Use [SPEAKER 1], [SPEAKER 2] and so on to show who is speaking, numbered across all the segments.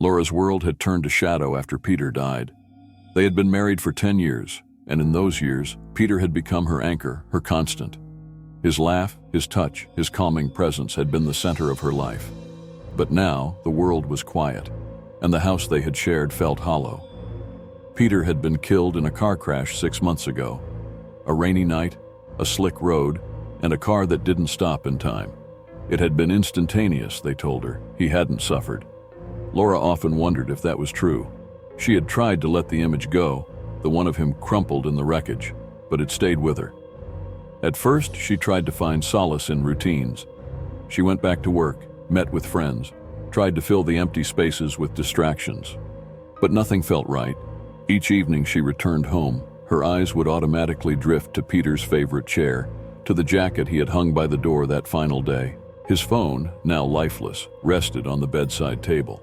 [SPEAKER 1] Laura's world had turned to shadow after Peter died. They had been married for 10 years, and in those years, Peter had become her anchor, her constant. His laugh, his touch, his calming presence had been the center of her life. But now, the world was quiet, and the house they had shared felt hollow. Peter had been killed in a car crash 6 months ago. A rainy night, a slick road, and a car that didn't stop in time. It had been instantaneous, they told her. He hadn't suffered. Laura often wondered if that was true. She had tried to let the image go, the one of him crumpled in the wreckage, but it stayed with her. At first, she tried to find solace in routines. She went back to work, met with friends, tried to fill the empty spaces with distractions. But nothing felt right. Each evening she returned home, her eyes would automatically drift to Peter's favorite chair, to the jacket he had hung by the door that final day. His phone, now lifeless, rested on the bedside table.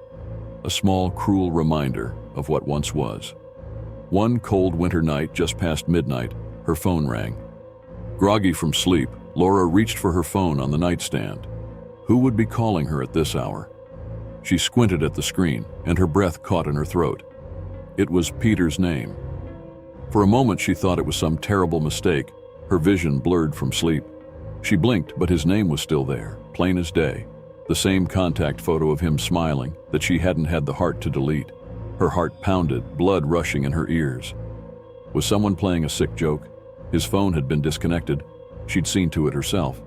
[SPEAKER 1] A small, cruel reminder of what once was. One cold winter night just past midnight, her phone rang. Groggy from sleep, Laura reached for her phone on the nightstand. Who would be calling her at this hour? She squinted at the screen, and her breath caught in her throat. It was Peter's name. For a moment she thought it was some terrible mistake, her vision blurred from sleep. She blinked, but his name was still there, plain as day. The same contact photo of him smiling that she hadn't had the heart to delete. Her heart pounded, blood rushing in her ears. Was someone playing a sick joke? His phone had been disconnected. She'd seen to it herself.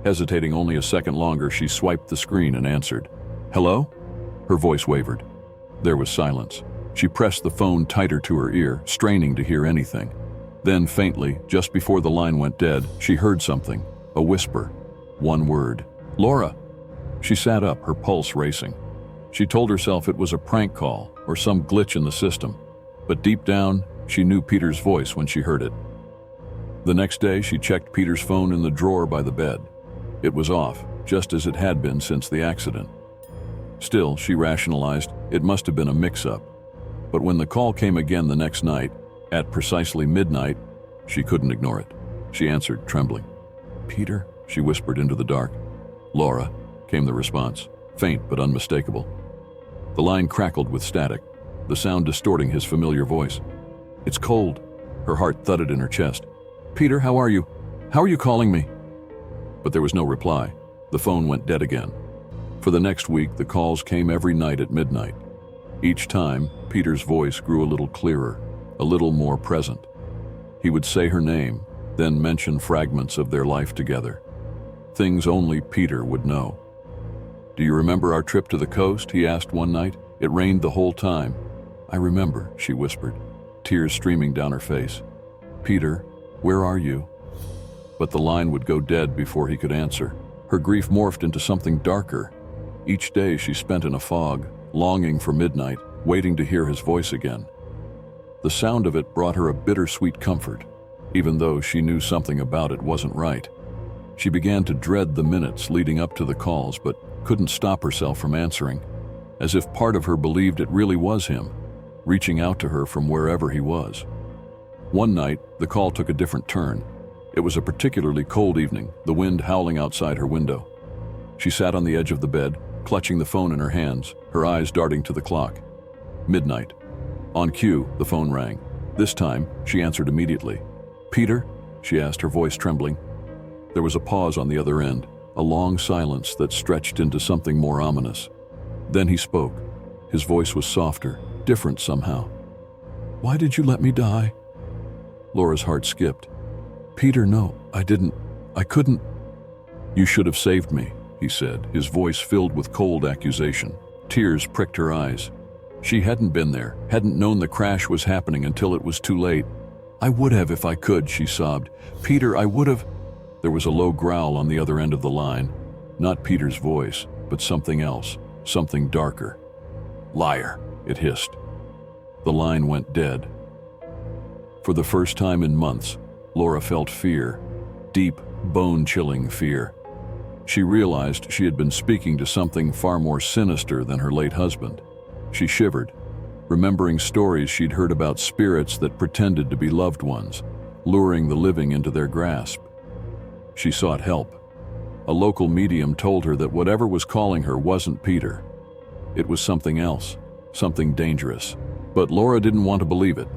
[SPEAKER 1] Hesitating only a second longer, she swiped the screen and answered. "Hello?" Her voice wavered. There was silence. She pressed the phone tighter to her ear, straining to hear anything. Then faintly, just before the line went dead, she heard something. A whisper. One word. "Laura!" She sat up, her pulse racing. She told herself it was a prank call or some glitch in the system. But deep down, she knew Peter's voice when she heard it. The next day, she checked Peter's phone in the drawer by the bed. It was off, just as it had been since the accident. Still, she rationalized, it must have been a mix-up. But when the call came again the next night, at precisely midnight, she couldn't ignore it. She answered, trembling. "Peter?" she whispered into the dark. "Laura," came the response, faint but unmistakable. The line crackled with static, the sound distorting his familiar voice. "It's cold." Her heart thudded in her chest. "Peter, how are you? How are you calling me?" But there was no reply. The phone went dead again. For the next week, the calls came every night at midnight. Each time, Peter's voice grew a little clearer, a little more present. He would say her name, then mention fragments of their life together. Things only Peter would know. "Do you remember our trip to the coast?" he asked one night. "It rained the whole time." "I remember," she whispered, tears streaming down her face. "Peter, where are you?" But the line would go dead before he could answer. Her grief morphed into something darker. Each day she spent in a fog, longing for midnight, waiting to hear his voice again. The sound of it brought her a bittersweet comfort, even though she knew something about it wasn't right. She began to dread the minutes leading up to the calls, but couldn't stop herself from answering, as if part of her believed it really was him, reaching out to her from wherever he was. One night, the call took a different turn. It was a particularly cold evening, the wind howling outside her window. She sat on the edge of the bed, clutching the phone in her hands, her eyes darting to the clock. Midnight. On cue, the phone rang. This time, she answered immediately. "Peter?" she asked, her voice trembling. There was a pause on the other end, a long silence that stretched into something more ominous. Then he spoke. His voice was softer, different somehow. "Why did you let me die?" Laura's heart skipped. "Peter, no, I didn't. I couldn't." "You should have saved me," he said, his voice filled with cold accusation. Tears pricked her eyes. She hadn't been there, hadn't known the crash was happening until it was too late. "I would have if I could," she sobbed. "Peter, I would have." There was a low growl on the other end of the line. Not Peter's voice, but something else, something darker. "Liar," it hissed. The line went dead. For the first time in months, Laura felt fear, deep, bone-chilling fear. She realized she had been speaking to something far more sinister than her late husband. She shivered, remembering stories she'd heard about spirits that pretended to be loved ones, luring the living into their grasp. She sought help. A local medium told her that whatever was calling her wasn't Peter. It was something else, something dangerous. But Laura didn't want to believe it.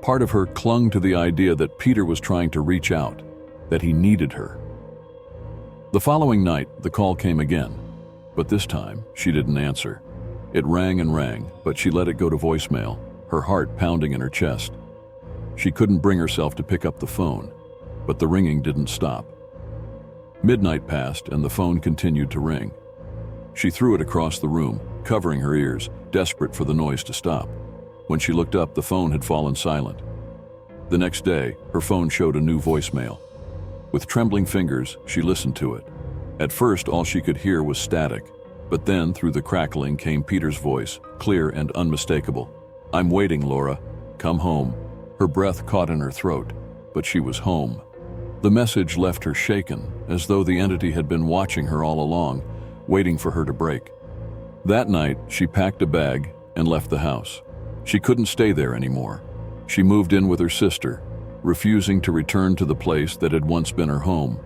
[SPEAKER 1] Part of her clung to the idea that Peter was trying to reach out, that he needed her. The following night, the call came again, but this time she didn't answer. It rang and rang, but she let it go to voicemail, her heart pounding in her chest. She couldn't bring herself to pick up the phone, but the ringing didn't stop. Midnight passed and the phone continued to ring. She threw it across the room, covering her ears, desperate for the noise to stop. When she looked up, the phone had fallen silent. The next day, her phone showed a new voicemail. With trembling fingers, she listened to it. At first, all she could hear was static, but then through the crackling came Peter's voice, clear and unmistakable. "I'm waiting, Laura. Come home." Her breath caught in her throat, but she was home. The message left her shaken, as though the entity had been watching her all along, waiting for her to break. That night, she packed a bag and left the house. She couldn't stay there anymore. She moved in with her sister, refusing to return to the place that had once been her home.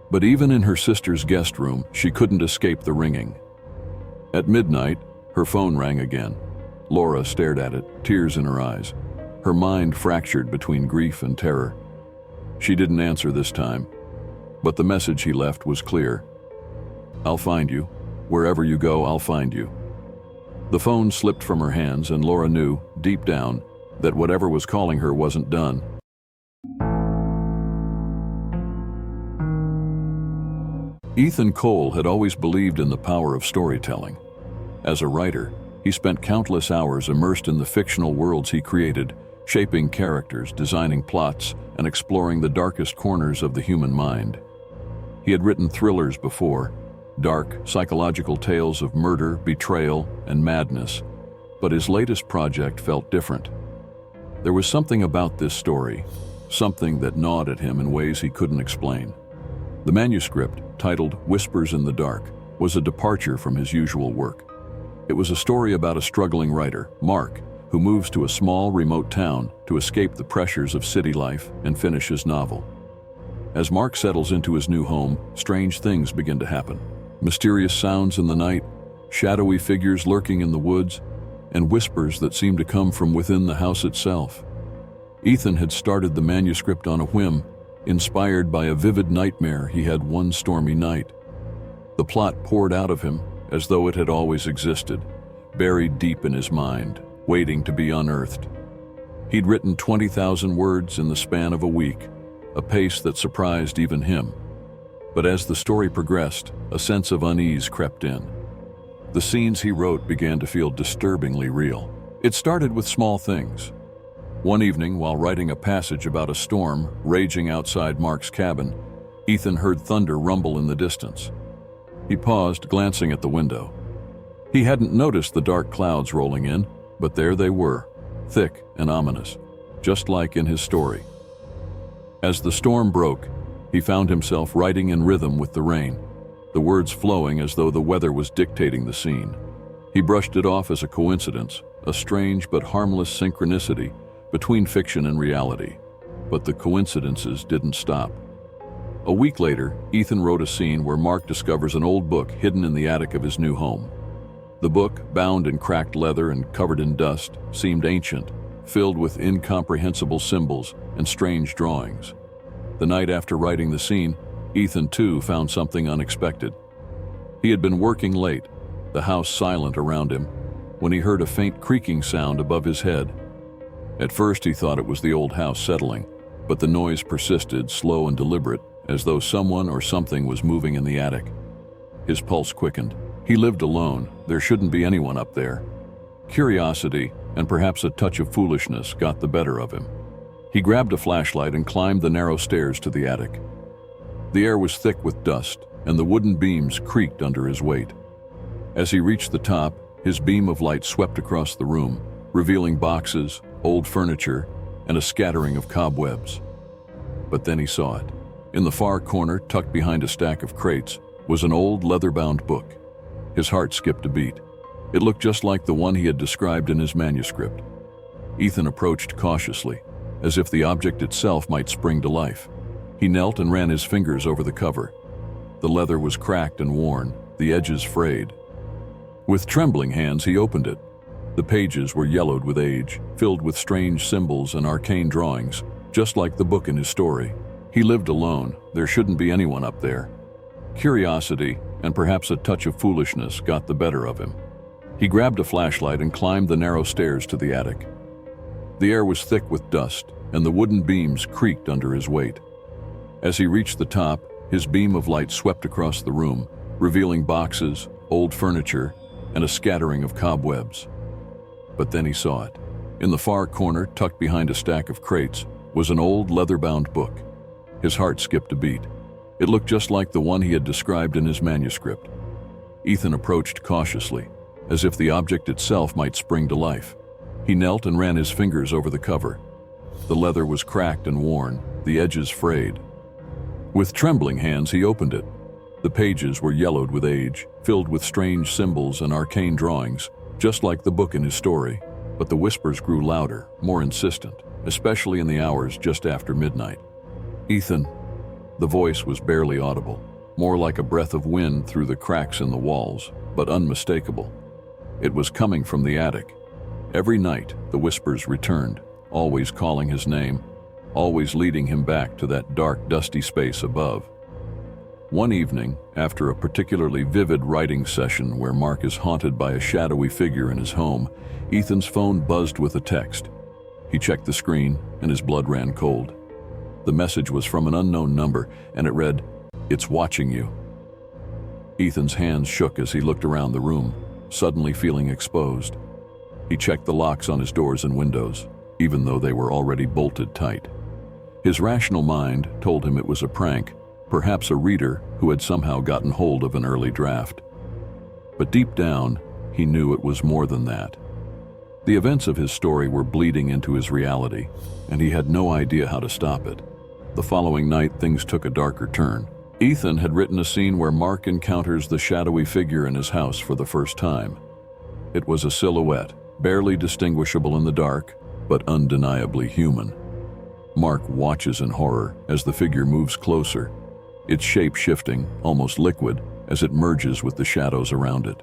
[SPEAKER 1] But even in her sister's guest room, she couldn't escape the ringing. At midnight, her phone rang again. Laura stared at it, tears in her eyes, her mind fractured between grief and terror. She didn't answer this time, but the message he left was clear. "I'll find you. Wherever you go, I'll find you." The phone slipped from her hands, and Laura knew, deep down, that whatever was calling her wasn't done. Ethan Cole had always believed in the power of storytelling. As a writer, he spent countless hours immersed in the fictional worlds he created, shaping characters, designing plots, and exploring the darkest corners of the human mind. He had written thrillers before, dark, psychological tales of murder, betrayal, and madness, but his latest project felt different. There was something about this story, something that gnawed at him in ways he couldn't explain. The manuscript, titled Whispers in the Dark, was a departure from his usual work. It was a story about a struggling writer, Mark, who moves to a small, remote town to escape the pressures of city life and finish his novel. As Mark settles into his new home, strange things begin to happen. Mysterious sounds in the night, shadowy figures lurking in the woods, and whispers that seem to come from within the house itself. Ethan had started the manuscript on a whim, inspired by a vivid nightmare he had one stormy night. The plot poured out of him as though it had always existed, buried deep in his mind, waiting to be unearthed. He'd written 20,000 words in the span of a week, a pace that surprised even him. But as the story progressed, a sense of unease crept in. The scenes he wrote began to feel disturbingly real. It started with small things. One evening, while writing a passage about a storm raging outside Mark's cabin, Ethan heard thunder rumble in the distance. He paused, glancing at the window. He hadn't noticed the dark clouds rolling in, but there they were, thick and ominous, just like in his story. As the storm broke, he found himself writing in rhythm with the rain, the words flowing as though the weather was dictating the scene. He brushed it off as a coincidence, a strange but harmless synchronicity between fiction and reality. But the coincidences didn't stop. A week later, Ethan wrote a scene where Mark discovers an old book hidden in the attic of his new home. The book, bound in cracked leather and covered in dust, seemed ancient, filled with incomprehensible symbols and strange drawings. The night after writing the scene, Ethan too found something unexpected. He had been working late, the house silent around him, when he heard a faint creaking sound above his head. At first he thought it was the old house settling, but the noise persisted, slow and deliberate, as though someone or something was moving in the attic. His pulse quickened. He lived alone. There shouldn't be anyone up there. Curiosity, and perhaps a touch of foolishness, got the better of him. He grabbed a flashlight and climbed the narrow stairs to the attic. The air was thick with dust, and the wooden beams creaked under his weight. As he reached the top, his beam of light swept across the room, revealing boxes, old furniture, and a scattering of cobwebs. But then he saw it. In the far corner, tucked behind a stack of crates, was an old leather-bound book. His heart skipped a beat. It looked just like the one he had described in his manuscript. Ethan approached cautiously, as if the object itself might spring to life. He knelt and ran his fingers over the cover. The leather was cracked and worn, the edges frayed. With trembling hands, he opened it. The pages were yellowed with age, filled with strange symbols and arcane drawings, just like the book in his story. He lived alone. There shouldn't be anyone up there. Curiosity, and perhaps a touch of foolishness, got the better of him. He grabbed a flashlight and climbed the narrow stairs to the attic. The air was thick with dust, and the wooden beams creaked under his weight. As he reached the top, his beam of light swept across the room, revealing boxes, old furniture, and a scattering of cobwebs. But then he saw it. In the far corner, tucked behind a stack of crates, was an old leather-bound book. His heart skipped a beat. It looked just like the one he had described in his manuscript. Ethan approached cautiously, as if the object itself might spring to life. He knelt and ran his fingers over the cover. The leather was cracked and worn, the edges frayed. With trembling hands, he opened it. The pages were yellowed with age, filled with strange symbols and arcane drawings, just like the book in his story. But the whispers grew louder, more insistent, especially in the hours just after midnight. "Ethan." The voice was barely audible, more like a breath of wind through the cracks in the walls, but unmistakable. It was coming from the attic. Every night, the whispers returned, always calling his name, always leading him back to that dark, dusty space above. One evening, after a particularly vivid writing session where Mark is haunted by a shadowy figure in his home, Ethan's phone buzzed with a text. He checked the screen, and his blood ran cold. The message was from an unknown number, and it read, "It's watching you." Ethan's hands shook as he looked around the room, suddenly feeling exposed. He checked the locks on his doors and windows, even though they were already bolted tight. His rational mind told him it was a prank, perhaps a reader who had somehow gotten hold of an early draft. But deep down, he knew it was more than that. The events of his story were bleeding into his reality, and he had no idea how to stop it. The following night, things took a darker turn. Ethan had written a scene where Mark encounters the shadowy figure in his house for the first time. It was a silhouette, barely distinguishable in the dark, but undeniably human. Mark watches in horror as the figure moves closer, its shape shifting, almost liquid, as it merges with the shadows around it.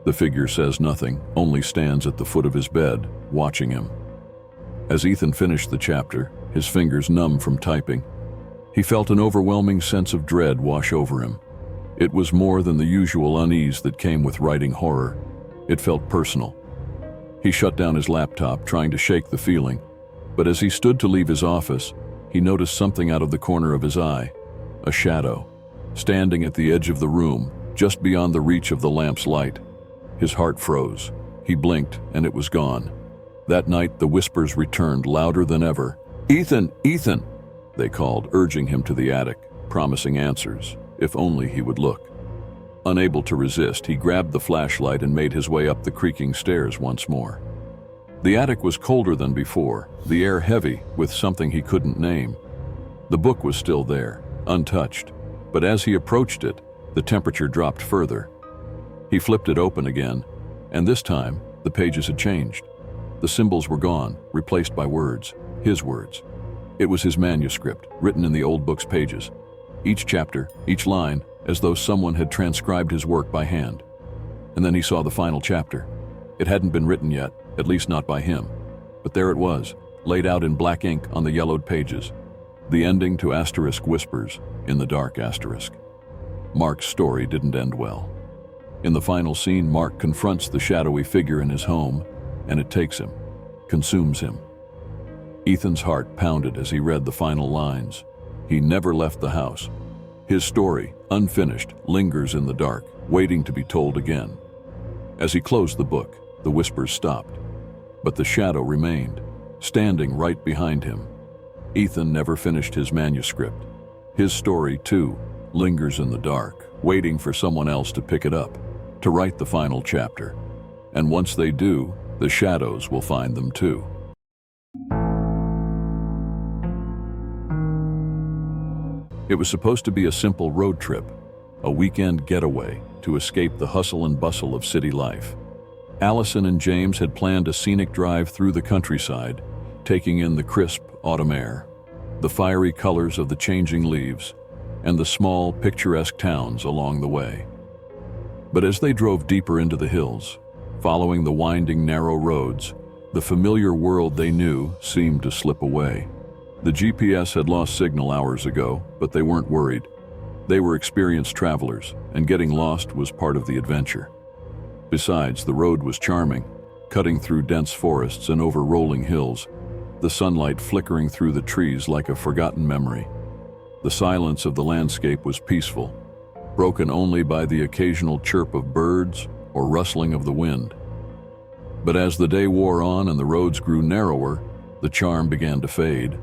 [SPEAKER 1] The figure says nothing, only stands at the foot of his bed, watching him. As Ethan finished the chapter, his fingers numb from typing, he felt an overwhelming sense of dread wash over him. It was more than the usual unease that came with writing horror. It felt personal. He shut down his laptop, trying to shake the feeling, but as he stood to leave his office, he noticed something out of the corner of his eye, a shadow, standing at the edge of the room, just beyond the reach of the lamp's light. His heart froze. He blinked, and it was gone. That night, the whispers returned louder than ever. "Ethan! Ethan!" they called, urging him to the attic, promising answers, if only he would look. Unable to resist, he grabbed the flashlight and made his way up the creaking stairs once more. The attic was colder than before, the air heavy with something he couldn't name. The book was still there, untouched, but as he approached it, the temperature dropped further. He flipped it open again, and this time, the pages had changed. The symbols were gone, replaced by words, his words. It was his manuscript, written in the old book's pages. Each chapter, each line, as though someone had transcribed his work by hand. And then he saw the final chapter. It hadn't been written yet, at least not by him. But there it was, laid out in black ink on the yellowed pages. The ending to Asterisk Whispers in the dark asterisk. Mark's story didn't end well. In the final scene, Mark confronts the shadowy figure in his home, and it takes him, consumes him. Ethan's heart pounded as he read the final lines. He never left the house. His story, unfinished, lingers in the dark, waiting to be told again. As he closed the book, the whispers stopped, but the shadow remained, standing right behind him. Ethan never finished his manuscript. His story, too, lingers in the dark, waiting for someone else to pick it up, to write the final chapter. And once they do, the shadows will find them too. It was supposed to be a simple road trip, a weekend getaway to escape the hustle and bustle of city life. Allison and James had planned a scenic drive through the countryside, taking in the crisp autumn air, the fiery colors of the changing leaves, and the small, picturesque towns along the way. But as they drove deeper into the hills, following the winding, narrow roads, the familiar world they knew seemed to slip away. The GPS had lost signal hours ago, but they weren't worried. They were experienced travelers, and getting lost was part of the adventure. Besides, the road was charming, cutting through dense forests and over rolling hills, the sunlight flickering through the trees like a forgotten memory. The silence of the landscape was peaceful, broken only by the occasional chirp of birds or rustling of the wind. But as the day wore on and the roads grew narrower, the charm began to fade.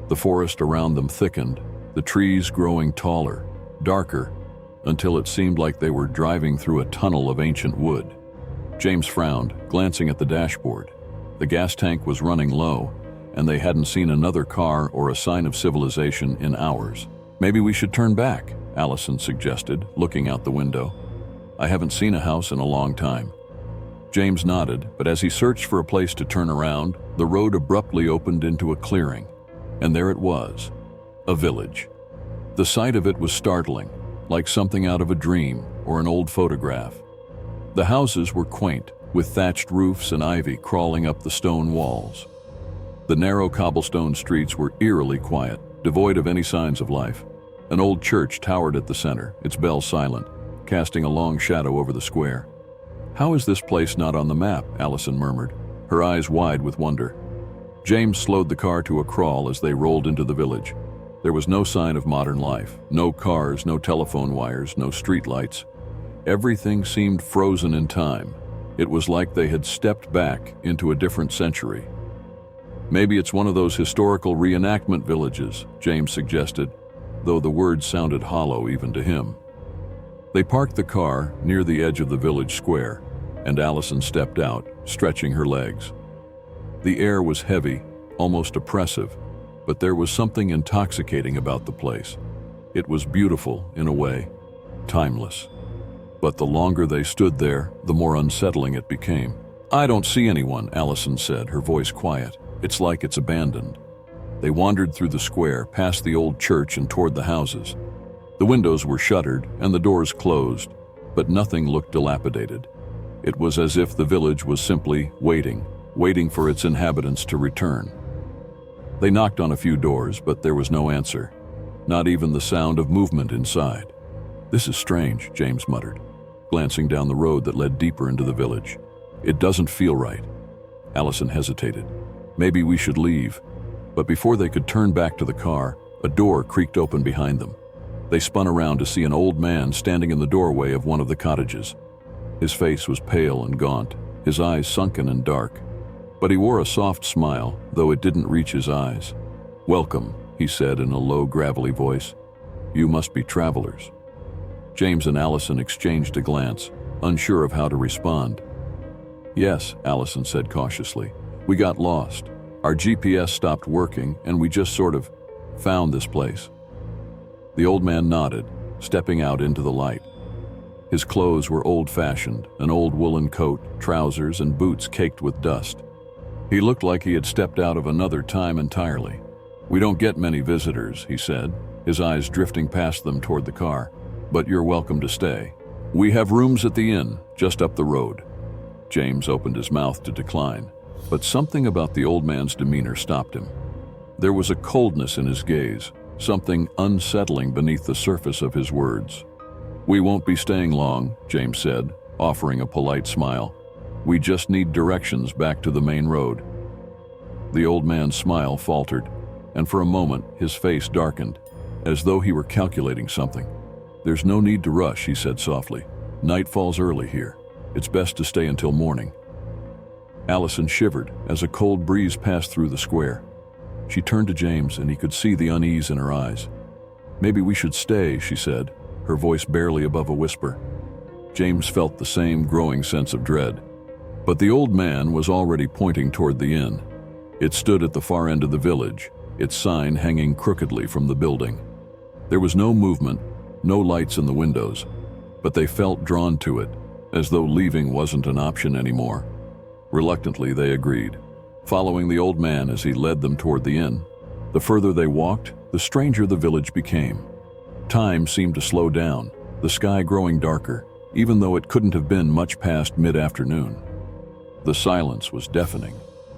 [SPEAKER 1] The forest around them thickened, the trees growing taller, darker, until it seemed like they were driving through a tunnel of ancient wood. James frowned, glancing at the dashboard. The gas tank was running low, and they hadn't seen another car or a sign of civilization in hours. "Maybe we should turn back," Allison suggested, looking out the window. "I haven't seen a house in a long time." James nodded, but as he searched for a place to turn around, the road abruptly opened into a clearing, and there it was, a village. The sight of it was startling, like something out of a dream or an old photograph. The houses were quaint, with thatched roofs and ivy crawling up the stone walls. The narrow cobblestone streets were eerily quiet, devoid of any signs of life. An old church towered at the center, its bell silent, casting a long shadow over the square. "How is this place not on the map?" Allison murmured, her eyes wide with wonder. James slowed the car to a crawl as they rolled into the village. There was no sign of modern life, no cars, no telephone wires, no street lights. Everything seemed frozen in time. It was like they had stepped back into a different century. "Maybe it's one of those historical reenactment villages," James suggested, though the words sounded hollow even to him. They parked the car near the edge of the village square, and Allison stepped out, stretching her legs. The air was heavy, almost oppressive, but there was something intoxicating about the place. It was beautiful in a way, timeless. But the longer they stood there, the more unsettling it became. "I don't see anyone," Allison said, her voice quiet. "It's like it's abandoned." They wandered through the square, past the old church and toward the houses. The windows were shuttered and the doors closed, but nothing looked dilapidated. It was as if the village was simply waiting for its inhabitants to return. They knocked on a few doors, but there was no answer, not even the sound of movement inside. "This is strange," James muttered, glancing down the road that led deeper into the village. "It doesn't feel right." Allison hesitated. "Maybe we should leave." But before they could turn back to the car, a door creaked open behind them. They spun around to see an old man standing in the doorway of one of the cottages. His face was pale and gaunt, his eyes sunken and dark. But he wore a soft smile, though it didn't reach his eyes. "Welcome," he said in a low, gravelly voice. "You must be travelers." James and Allison exchanged a glance, unsure of how to respond. "Yes," Allison said cautiously. "We got lost. Our GPS stopped working, and we just sort of found this place." The old man nodded, stepping out into the light. His clothes were old-fashioned, an old woolen coat, trousers, and boots caked with dust. He looked like he had stepped out of another time entirely. "We don't get many visitors," he said, his eyes drifting past them toward the car. "But you're welcome to stay. We have rooms at the inn, just up the road." James opened his mouth to decline, but something about the old man's demeanor stopped him. There was a coldness in his gaze, something unsettling beneath the surface of his words. "We won't be staying long," James said, offering a polite smile. "We just need directions back to the main road." The old man's smile faltered, and for a moment his face darkened, as though he were calculating something. "There's no need to rush," he said softly. "Night falls early here. It's best to stay until morning." Allison shivered as a cold breeze passed through the square. She turned to James, and he could see the unease in her eyes. "Maybe we should stay," she said, her voice barely above a whisper. James felt the same growing sense of dread. But the old man was already pointing toward the inn. It stood at the far end of the village, its sign hanging crookedly from the building. There was no movement, no lights in the windows, but they felt drawn to it, as though leaving wasn't an option anymore. Reluctantly, they agreed, following the old man as he led them toward the inn. The further they walked, the stranger the village became. Time seemed to slow down, the sky growing darker, even though it couldn't have been much past mid-afternoon. The silence was deafening,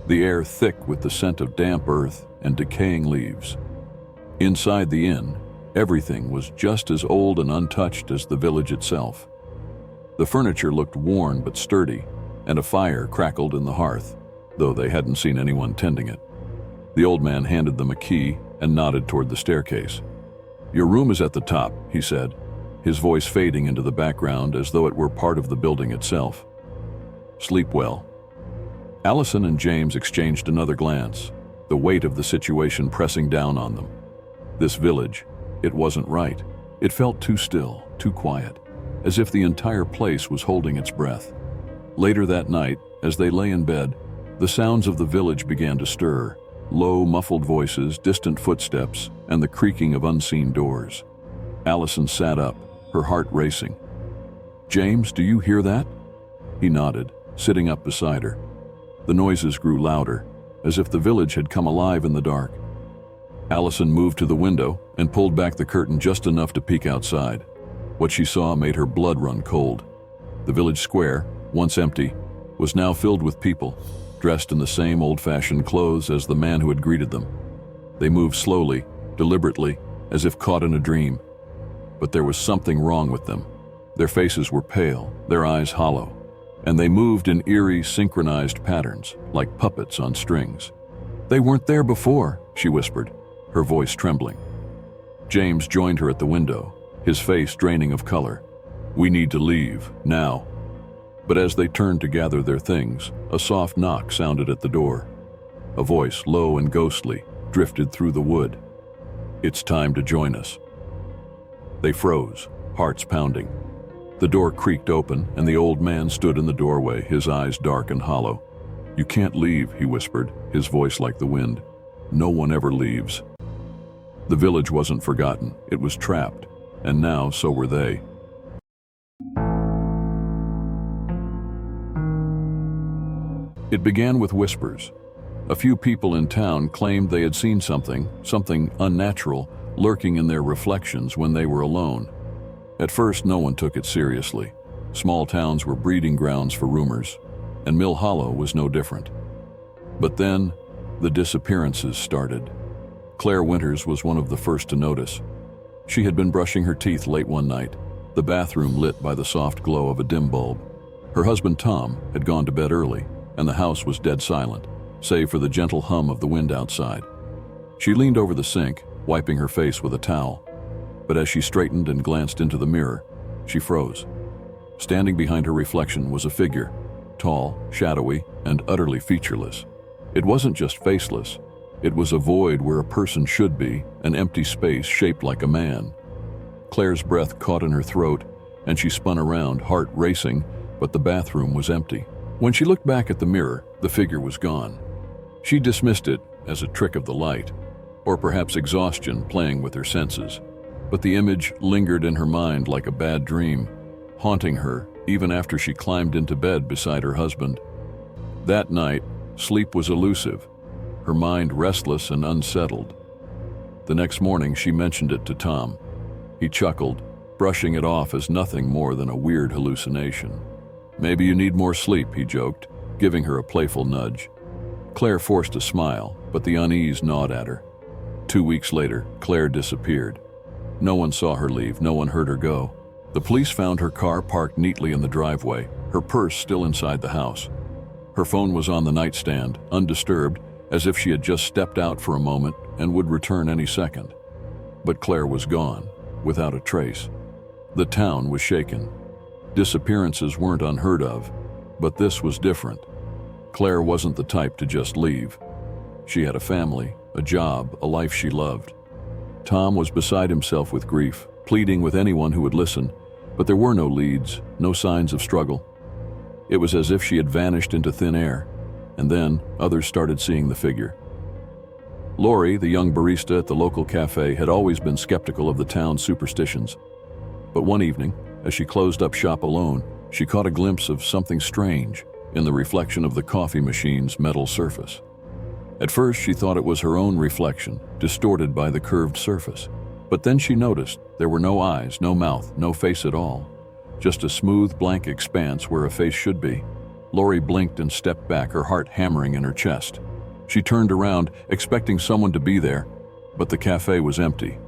[SPEAKER 1] the air thick with the scent of damp earth and decaying leaves. Inside the inn, everything was just as old and untouched as the village itself. The furniture looked worn but sturdy, and a fire crackled in the hearth, though they hadn't seen anyone tending it. The old man handed them a key and nodded toward the staircase. "Your room is at the top," he said, his voice fading into the background as though it were part of the building itself. "Sleep well." Allison and James exchanged another glance, the weight of the situation pressing down on them. This village, it wasn't right. It felt too still, too quiet, as if the entire place was holding its breath. Later that night, as they lay in bed, the sounds of the village began to stir, low, muffled voices, distant footsteps, and the creaking of unseen doors. Allison sat up, her heart racing. "James, do you hear that?" He nodded, sitting up beside her. The noises grew louder, as if the village had come alive in the dark. Allison moved to the window and pulled back the curtain just enough to peek outside. What she saw made her blood run cold. The village square, once empty, was now filled with people, dressed in the same old-fashioned clothes as the man who had greeted them. They moved slowly, deliberately, as if caught in a dream. But there was something wrong with them. Their faces were pale, their eyes hollow, and they moved in eerie, synchronized patterns, like puppets on strings. "They weren't there before," she whispered, her voice trembling. James joined her at the window, his face draining of color. "We need to leave, now." But as they turned to gather their things, a soft knock sounded at the door. A voice, low and ghostly, drifted through the wood. "It's time to join us." They froze, hearts pounding. The door creaked open, and the old man stood in the doorway, his eyes dark and hollow. "You can't leave," he whispered, his voice like the wind. "No one ever leaves." The village wasn't forgotten, it was trapped, and now so were they. It began with whispers. A few people in town claimed they had seen something unnatural, lurking in their reflections when they were alone. At first, no one took it seriously. Small towns were breeding grounds for rumors, and Mill Hollow was no different. But then, the disappearances started. Claire Winters was one of the first to notice. She had been brushing her teeth late one night, the bathroom lit by the soft glow of a dim bulb. Her husband Tom had gone to bed early, and the house was dead silent, save for the gentle hum of the wind outside. She leaned over the sink, wiping her face with a towel. But as she straightened and glanced into the mirror, she froze. Standing behind her reflection was a figure, tall, shadowy, and utterly featureless. It wasn't just faceless. It was a void where a person should be, an empty space shaped like a man. Claire's breath caught in her throat, and she spun around, heart racing, but the bathroom was empty. When she looked back at the mirror, the figure was gone. She dismissed it as a trick of the light, or perhaps exhaustion playing with her senses. But the image lingered in her mind like a bad dream, haunting her even after she climbed into bed beside her husband. That night, sleep was elusive, her mind restless and unsettled. The next morning, she mentioned it to Tom. He chuckled, brushing it off as nothing more than a weird hallucination. "Maybe you need more sleep," he joked, giving her a playful nudge. Claire forced a smile, but the unease gnawed at her. 2 weeks later, Claire disappeared. No one saw her leave, no one heard her go. The police found her car parked neatly in the driveway, her purse still inside the house. Her phone was on the nightstand, undisturbed, as if she had just stepped out for a moment and would return any second. But Claire was gone, without a trace. The town was shaken. Disappearances weren't unheard of, but this was different. Claire wasn't the type to just leave. She had a family, a job, a life she loved. Tom was beside himself with grief, pleading with anyone who would listen, but there were no leads, no signs of struggle. It was as if she had vanished into thin air, and then others started seeing the figure. Lori, the young barista at the local cafe, had always been skeptical of the town's superstitions. But one evening, as she closed up shop alone, she caught a glimpse of something strange in the reflection of the coffee machine's metal surface. At first, she thought it was her own reflection, distorted by the curved surface. But then she noticed there were no eyes, no mouth, no face at all. just a smooth, blank expanse where a face should be. Lori blinked and stepped back, her heart hammering in her chest. She turned around, expecting someone to be there, but the cafe was empty.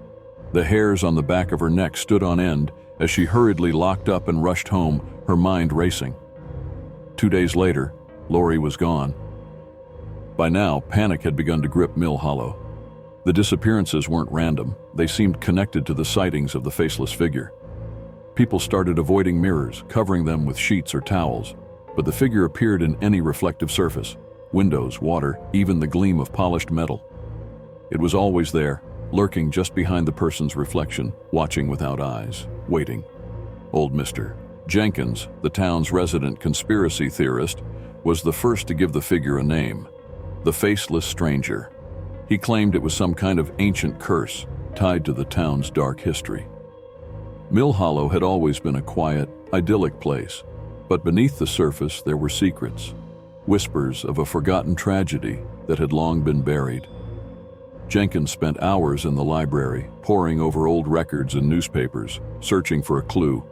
[SPEAKER 1] The hairs on the back of her neck stood on end as she hurriedly locked up and rushed home, her mind racing. 2 days later, Lori was gone. By now, panic had begun to grip Mill Hollow. The disappearances weren't random. They seemed connected to the sightings of the faceless figure. People started avoiding mirrors, covering them with sheets or towels, but the figure appeared in any reflective surface: windows, water, even the gleam of polished metal. It was always there, lurking just behind the person's reflection, watching without eyes, waiting. Old Mr. Jenkins, the town's resident conspiracy theorist, was the first to give the figure a name: the Faceless Stranger. He claimed it was some kind of ancient curse tied to the town's dark history. Mill Hollow had always been a quiet, idyllic place, but beneath the surface there were secrets, whispers of a forgotten tragedy that had long been buried. Jenkins spent hours in the library, poring over old records and newspapers, searching for a clue,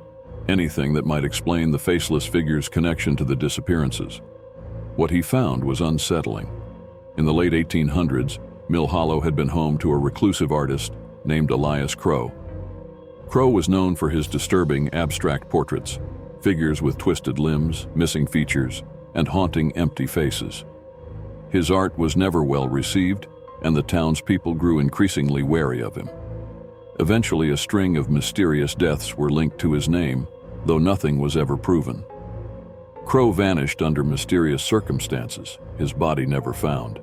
[SPEAKER 1] anything that might explain the faceless figure's connection to the disappearances. What he found was unsettling. In the late 1800s, Mill Hollow had been home to a reclusive artist named Elias Crow. Crow was known for his disturbing, abstract portraits, figures with twisted limbs, missing features, and haunting empty faces. His art was never well received, and the townspeople grew increasingly wary of him. Eventually, a string of mysterious deaths were linked to his name, though nothing was ever proven. Crow vanished under mysterious circumstances, his body never found,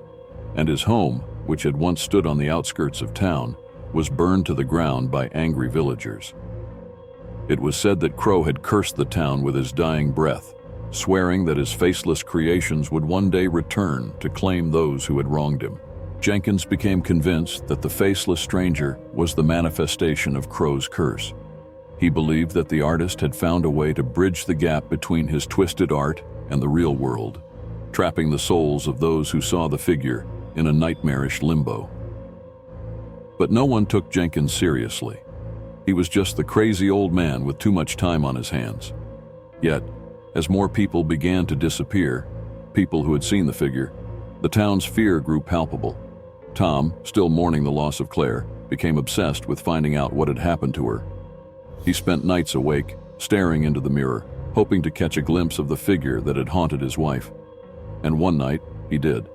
[SPEAKER 1] and his home, which had once stood on the outskirts of town, was burned to the ground by angry villagers. It was said that Crow had cursed the town with his dying breath, swearing that his faceless creations would one day return to claim those who had wronged him. Jenkins became convinced that the Faceless Stranger was the manifestation of Crow's curse. He believed that the artist had found a way to bridge the gap between his twisted art and the real world, trapping the souls of those who saw the figure in a nightmarish limbo. But no one took Jenkins seriously. He was just the crazy old man with too much time on his hands. Yet, as more people began to disappear, people who had seen the figure, the town's fear grew palpable. Tom, still mourning the loss of Claire, became obsessed with finding out what had happened to her. He spent nights awake, staring into the mirror, hoping to catch a glimpse of the figure that had haunted his wife. And one night, he did.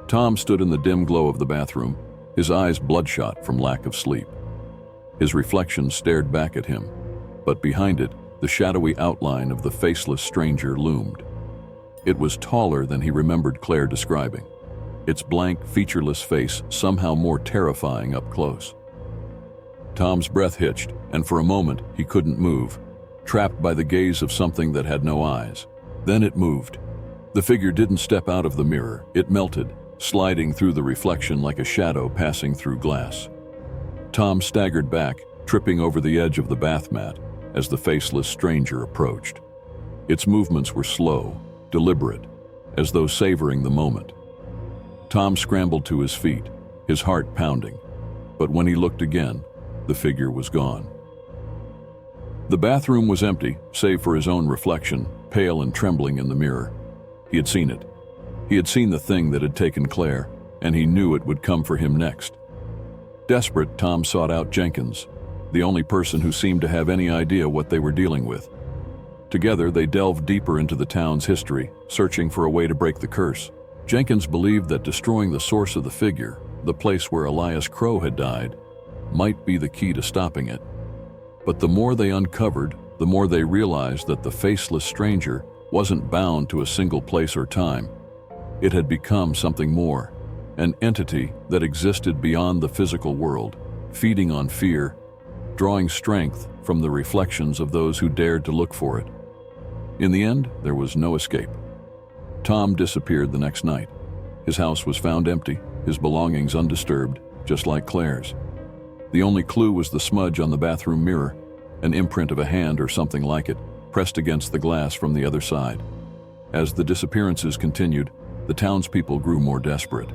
[SPEAKER 1] Tom stood in the dim glow of the bathroom, his eyes bloodshot from lack of sleep. His reflection stared back at him, but behind it, the shadowy outline of the Faceless Stranger loomed. It was taller than he remembered Claire describing, its blank, featureless face somehow more terrifying up close. Tom's breath hitched, and for a moment he couldn't move, trapped by the gaze of something that had no eyes. Then it moved. The figure didn't step out of the mirror, it melted, sliding through the reflection like a shadow passing through glass. Tom staggered back, tripping over the edge of the bath mat as the Faceless Stranger approached. Its movements were slow, deliberate, as though savoring the moment. Tom scrambled to his feet, his heart pounding, but when he looked again, the figure was gone. The bathroom was empty, save for his own reflection, pale and trembling in the mirror. He had seen it. He had seen the thing that had taken Claire, and he knew it would come for him next. Desperate, Tom sought out Jenkins, the only person who seemed to have any idea what they were dealing with. Together, they delved deeper into the town's history, searching for a way to break the curse. Jenkins believed that destroying the source of the figure, the place where Elias Crow had died, might be the key to stopping it. But the more they uncovered, the more they realized that the Faceless Stranger wasn't bound to a single place or time. It had become something more, an entity that existed beyond the physical world, feeding on fear, drawing strength from the reflections of those who dared to look for it. In the end, there was no escape. Tom disappeared the next night. His house was found empty, his belongings undisturbed, just like Claire's. The only clue was the smudge on the bathroom mirror, an imprint of a hand or something like it, pressed against the glass from the other side. As the disappearances continued, the townspeople grew more desperate.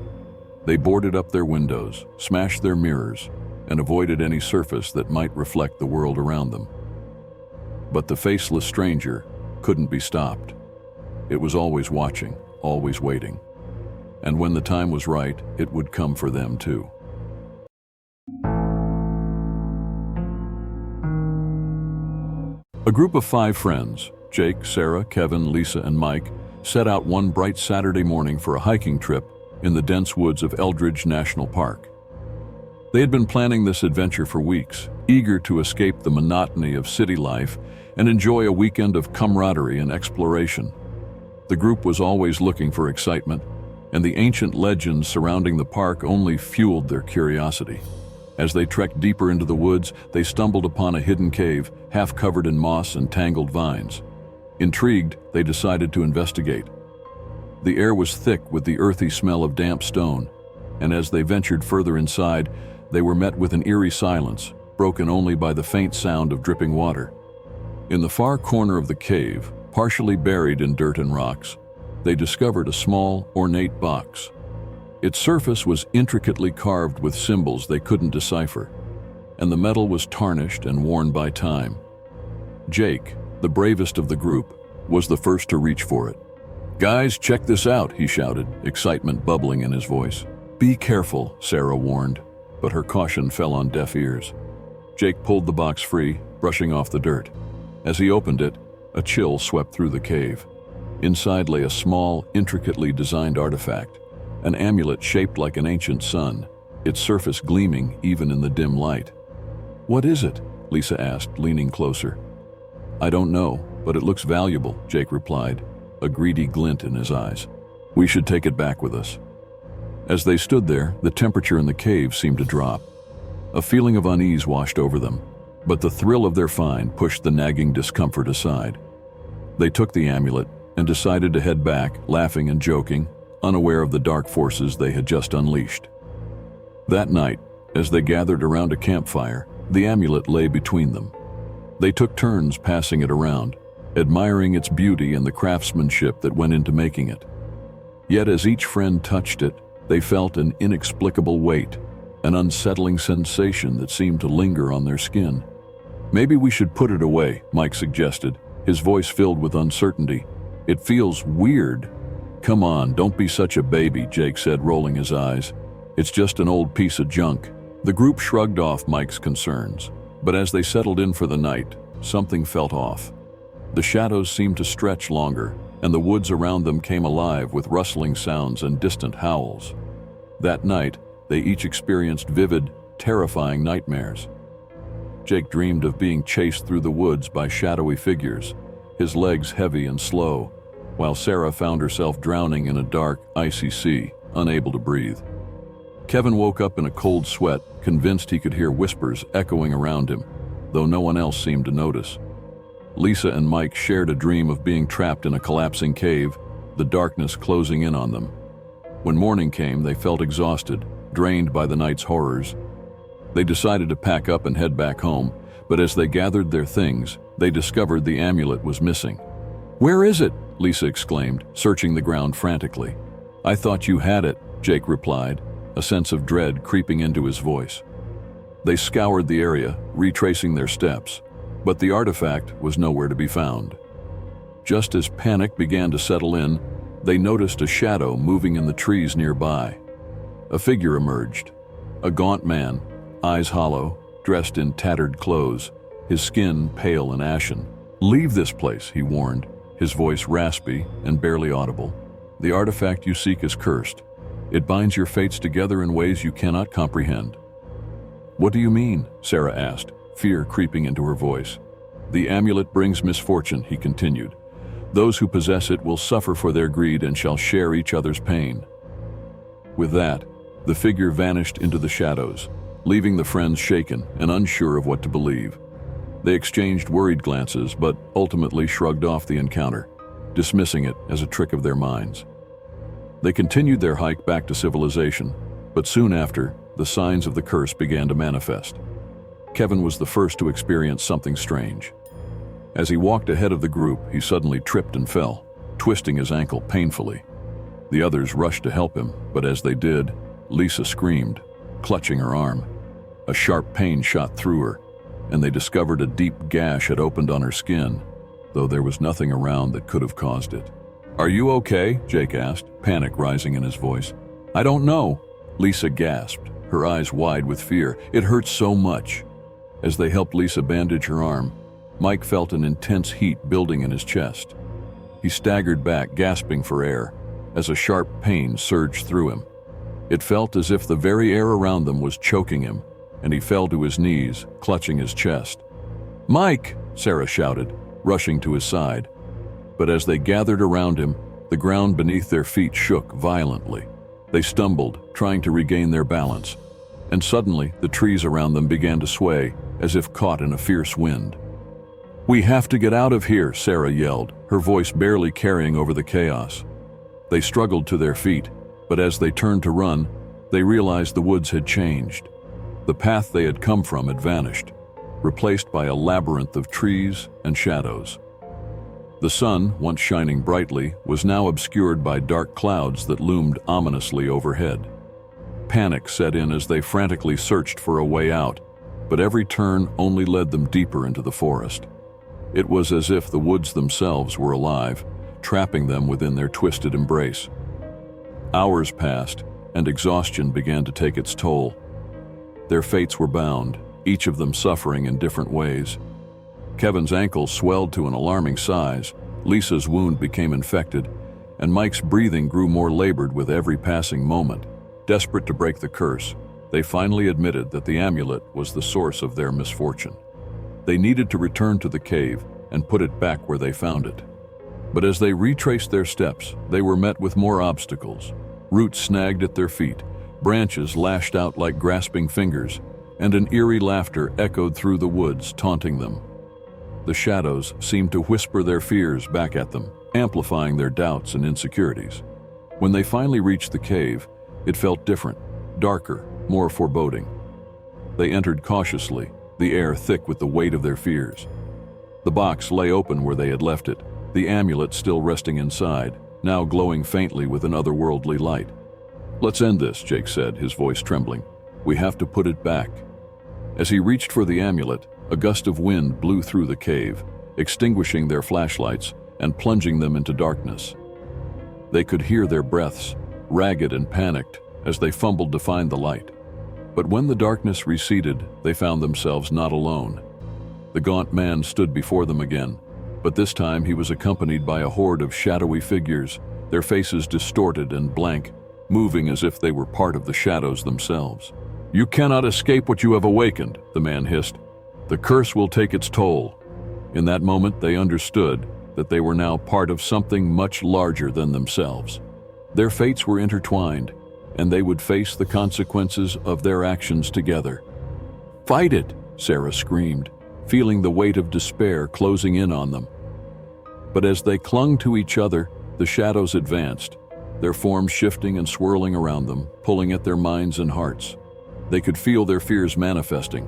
[SPEAKER 1] They boarded up their windows, smashed their mirrors, and avoided any surface that might reflect the world around them. But the faceless stranger couldn't be stopped. It was always watching, always waiting. And when the time was right, it would come for them too. A group of 5 friends, Jake, Sarah, Kevin, Lisa, and Mike, set out one bright Saturday morning for a hiking trip in the dense woods of Eldridge National Park. They had been planning this adventure for weeks, eager to escape the monotony of city life and enjoy a weekend of camaraderie and exploration. The group was always looking for excitement, and the ancient legends surrounding the park only fueled their curiosity. As they trekked deeper into the woods, they stumbled upon a hidden cave, half covered in moss and tangled vines. Intrigued, they decided to investigate. The air was thick with the earthy smell of damp stone, and as they ventured further inside, they were met with an eerie silence, broken only by the faint sound of dripping water. In the far corner of the cave, partially buried in dirt and rocks, they discovered a small, ornate box. Its surface was intricately carved with symbols they couldn't decipher, and the metal was tarnished and worn by time. Jake, the bravest of the group, was the first to reach for it. "Guys, check this out," he shouted, excitement bubbling in his voice. "Be careful," Sarah warned, but her caution fell on deaf ears. Jake pulled the box free, brushing off the dirt. As he opened it, a chill swept through the cave. Inside lay a small, intricately designed artifact, an amulet shaped like an ancient sun, its surface gleaming even in the dim light. "What is it?" Lisa asked, leaning closer. "I don't know, but it looks valuable," Jake replied, a greedy glint in his eyes. "We should take it back with us." As they stood there, the temperature in the cave seemed to drop. A feeling of unease washed over them, but the thrill of their find pushed the nagging discomfort aside. They took the amulet and decided to head back, laughing and joking, unaware of the dark forces they had just unleashed. That night, as they gathered around a campfire, the amulet lay between them. They took turns passing it around, admiring its beauty and the craftsmanship that went into making it. Yet as each friend touched it, they felt an inexplicable weight, an unsettling sensation that seemed to linger on their skin. "Maybe we should put it away," Mike suggested, his voice filled with uncertainty. "It feels weird." "Come on, don't be such a baby," Jake said, rolling his eyes. "It's just an old piece of junk." The group shrugged off Mike's concerns, but as they settled in for the night, something felt off. The shadows seemed to stretch longer, and the woods around them came alive with rustling sounds and distant howls. That night, they each experienced vivid, terrifying nightmares. Jake dreamed of being chased through the woods by shadowy figures, his legs heavy and slow, while Sarah found herself drowning in a dark, icy sea, unable to breathe. Kevin woke up in a cold sweat, convinced he could hear whispers echoing around him, though no one else seemed to notice. Lisa and Mike shared a dream of being trapped in a collapsing cave, the darkness closing in on them. When morning came, they felt exhausted, drained by the night's horrors. They decided to pack up and head back home, but as they gathered their things, they discovered the amulet was missing. "Where is it?" Lisa exclaimed, searching the ground frantically. "I thought you had it," Jake replied, a sense of dread creeping into his voice. They scoured the area, retracing their steps, but the artifact was nowhere to be found. Just as panic began to settle in, they noticed a shadow moving in the trees nearby. A figure emerged, a gaunt man, eyes hollow, dressed in tattered clothes, his skin pale and ashen. "Leave this place," he warned, his voice raspy and barely audible. "The artifact you seek is cursed. It binds your fates together in ways you cannot comprehend." "What do you mean?" Sarah asked, fear creeping into her voice. "The amulet brings misfortune," he continued. "Those who possess it will suffer for their greed and shall share each other's pain." With that, the figure vanished into the shadows, leaving the friends shaken and unsure of what to believe. They exchanged worried glances, but ultimately shrugged off the encounter, dismissing it as a trick of their minds. They continued their hike back to civilization, but soon after, the signs of the curse began to manifest. Kevin was the first to experience something strange. As he walked ahead of the group, he suddenly tripped and fell, twisting his ankle painfully. The others rushed to help him, but as they did, Lisa screamed, clutching her arm. A sharp pain shot through her, and they discovered a deep gash had opened on her skin, though there was nothing around that could have caused it. "Are you okay?" Jake asked, panic rising in his voice. "I don't know," Lisa gasped, her eyes wide with fear. "It hurts so much." As they helped Lisa bandage her arm, Mike felt an intense heat building in his chest. He staggered back, gasping for air, as a sharp pain surged through him. It felt as if the very air around them was choking him, and he fell to his knees, clutching his chest. "Mike!" Sarah shouted, rushing to his side. But as they gathered around him, the ground beneath their feet shook violently. They stumbled, trying to regain their balance, and suddenly the trees around them began to sway, as if caught in a fierce wind. "We have to get out of here," Sarah yelled, her voice barely carrying over the chaos. They struggled to their feet, but as they turned to run, they realized the woods had changed. The path they had come from had vanished, replaced by a labyrinth of trees and shadows. The sun, once shining brightly, was now obscured by dark clouds that loomed ominously overhead. Panic set in as they frantically searched for a way out, but every turn only led them deeper into the forest. It was as if the woods themselves were alive, trapping them within their twisted embrace. Hours passed, and exhaustion began to take its toll. Their fates were bound, each of them suffering in different ways. Kevin's ankle swelled to an alarming size, Lisa's wound became infected, and Mike's breathing grew more labored with every passing moment. Desperate to break the curse, they finally admitted that the amulet was the source of their misfortune. They needed to return to the cave and put it back where they found it. But as they retraced their steps, they were met with more obstacles. Roots snagged at their feet, branches lashed out like grasping fingers, and an eerie laughter echoed through the woods, taunting them. The shadows seemed to whisper their fears back at them, amplifying their doubts and insecurities. When they finally reached the cave, it felt different, darker, more foreboding. They entered cautiously, the air thick with the weight of their fears. The box lay open where they had left it, the amulet still resting inside, now glowing faintly with an otherworldly light. "Let's end this," Jake said, his voice trembling. "We have to put it back." As he reached for the amulet, a gust of wind blew through the cave, extinguishing their flashlights and plunging them into darkness. They could hear their breaths, ragged and panicked, as they fumbled to find the light. But when the darkness receded, they found themselves not alone. The gaunt man stood before them again, but this time he was accompanied by a horde of shadowy figures, their faces distorted and blank, moving as if they were part of the shadows themselves. "You cannot escape what you have awakened," the man hissed. "The curse will take its toll." In that moment, they understood that they were now part of something much larger than themselves. Their fates were intertwined, and they would face the consequences of their actions together. "Fight it!" Sarah screamed, feeling the weight of despair closing in on them. But as they clung to each other, the shadows advanced, their forms shifting and swirling around them, pulling at their minds and hearts. They could feel their fears manifesting.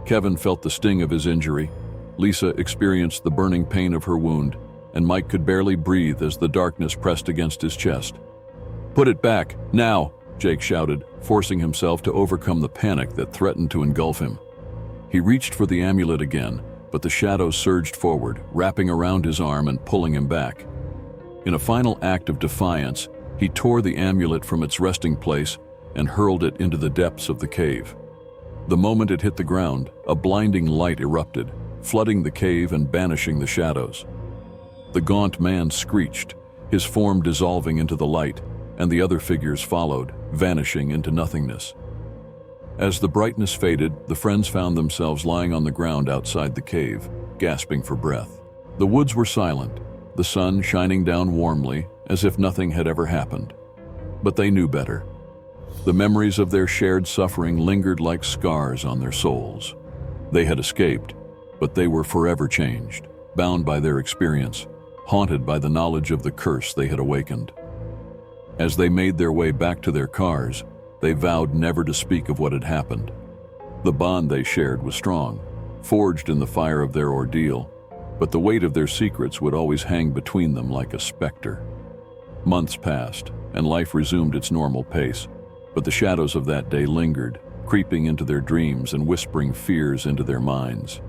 [SPEAKER 1] Kevin felt the sting of his injury, Lisa experienced the burning pain of her wound, and Mike could barely breathe as the darkness pressed against his chest. "Put it back, now!" Jake shouted, forcing himself to overcome the panic that threatened to engulf him. He reached for the amulet again, but the shadows surged forward, wrapping around his arm and pulling him back. In a final act of defiance, he tore the amulet from its resting place and hurled it into the depths of the cave. The moment it hit the ground, a blinding light erupted, flooding the cave and banishing the shadows. The gaunt man screeched, his form dissolving into the light, and the other figures followed, vanishing into nothingness. As the brightness faded, the friends found themselves lying on the ground outside the cave, gasping for breath. The woods were silent, the sun shining down warmly, as if nothing had ever happened. But they knew better. The memories of their shared suffering lingered like scars on their souls. They had escaped, but they were forever changed, bound by their experience, haunted by the knowledge of the curse they had awakened. As they made their way back to their cars, they vowed never to speak of what had happened. The bond they shared was strong, forged in the fire of their ordeal, but the weight of their secrets would always hang between them like a specter. Months passed, and life resumed its normal pace, but the shadows of that day lingered, creeping into their dreams and whispering fears into their minds.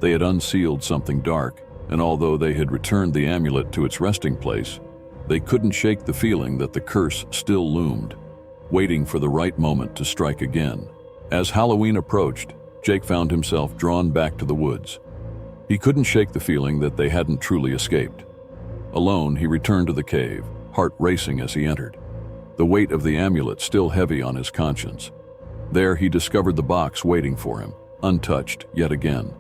[SPEAKER 1] They had unsealed something dark, and although they had returned the amulet to its resting place, they couldn't shake the feeling that the curse still loomed, waiting for the right moment to strike again. As Halloween approached, Jake found himself drawn back to the woods. He couldn't shake the feeling that they hadn't truly escaped. Alone, he returned to the cave, heart racing as he entered, the weight of the amulet still heavy on his conscience. There he discovered the box waiting for him, untouched yet again.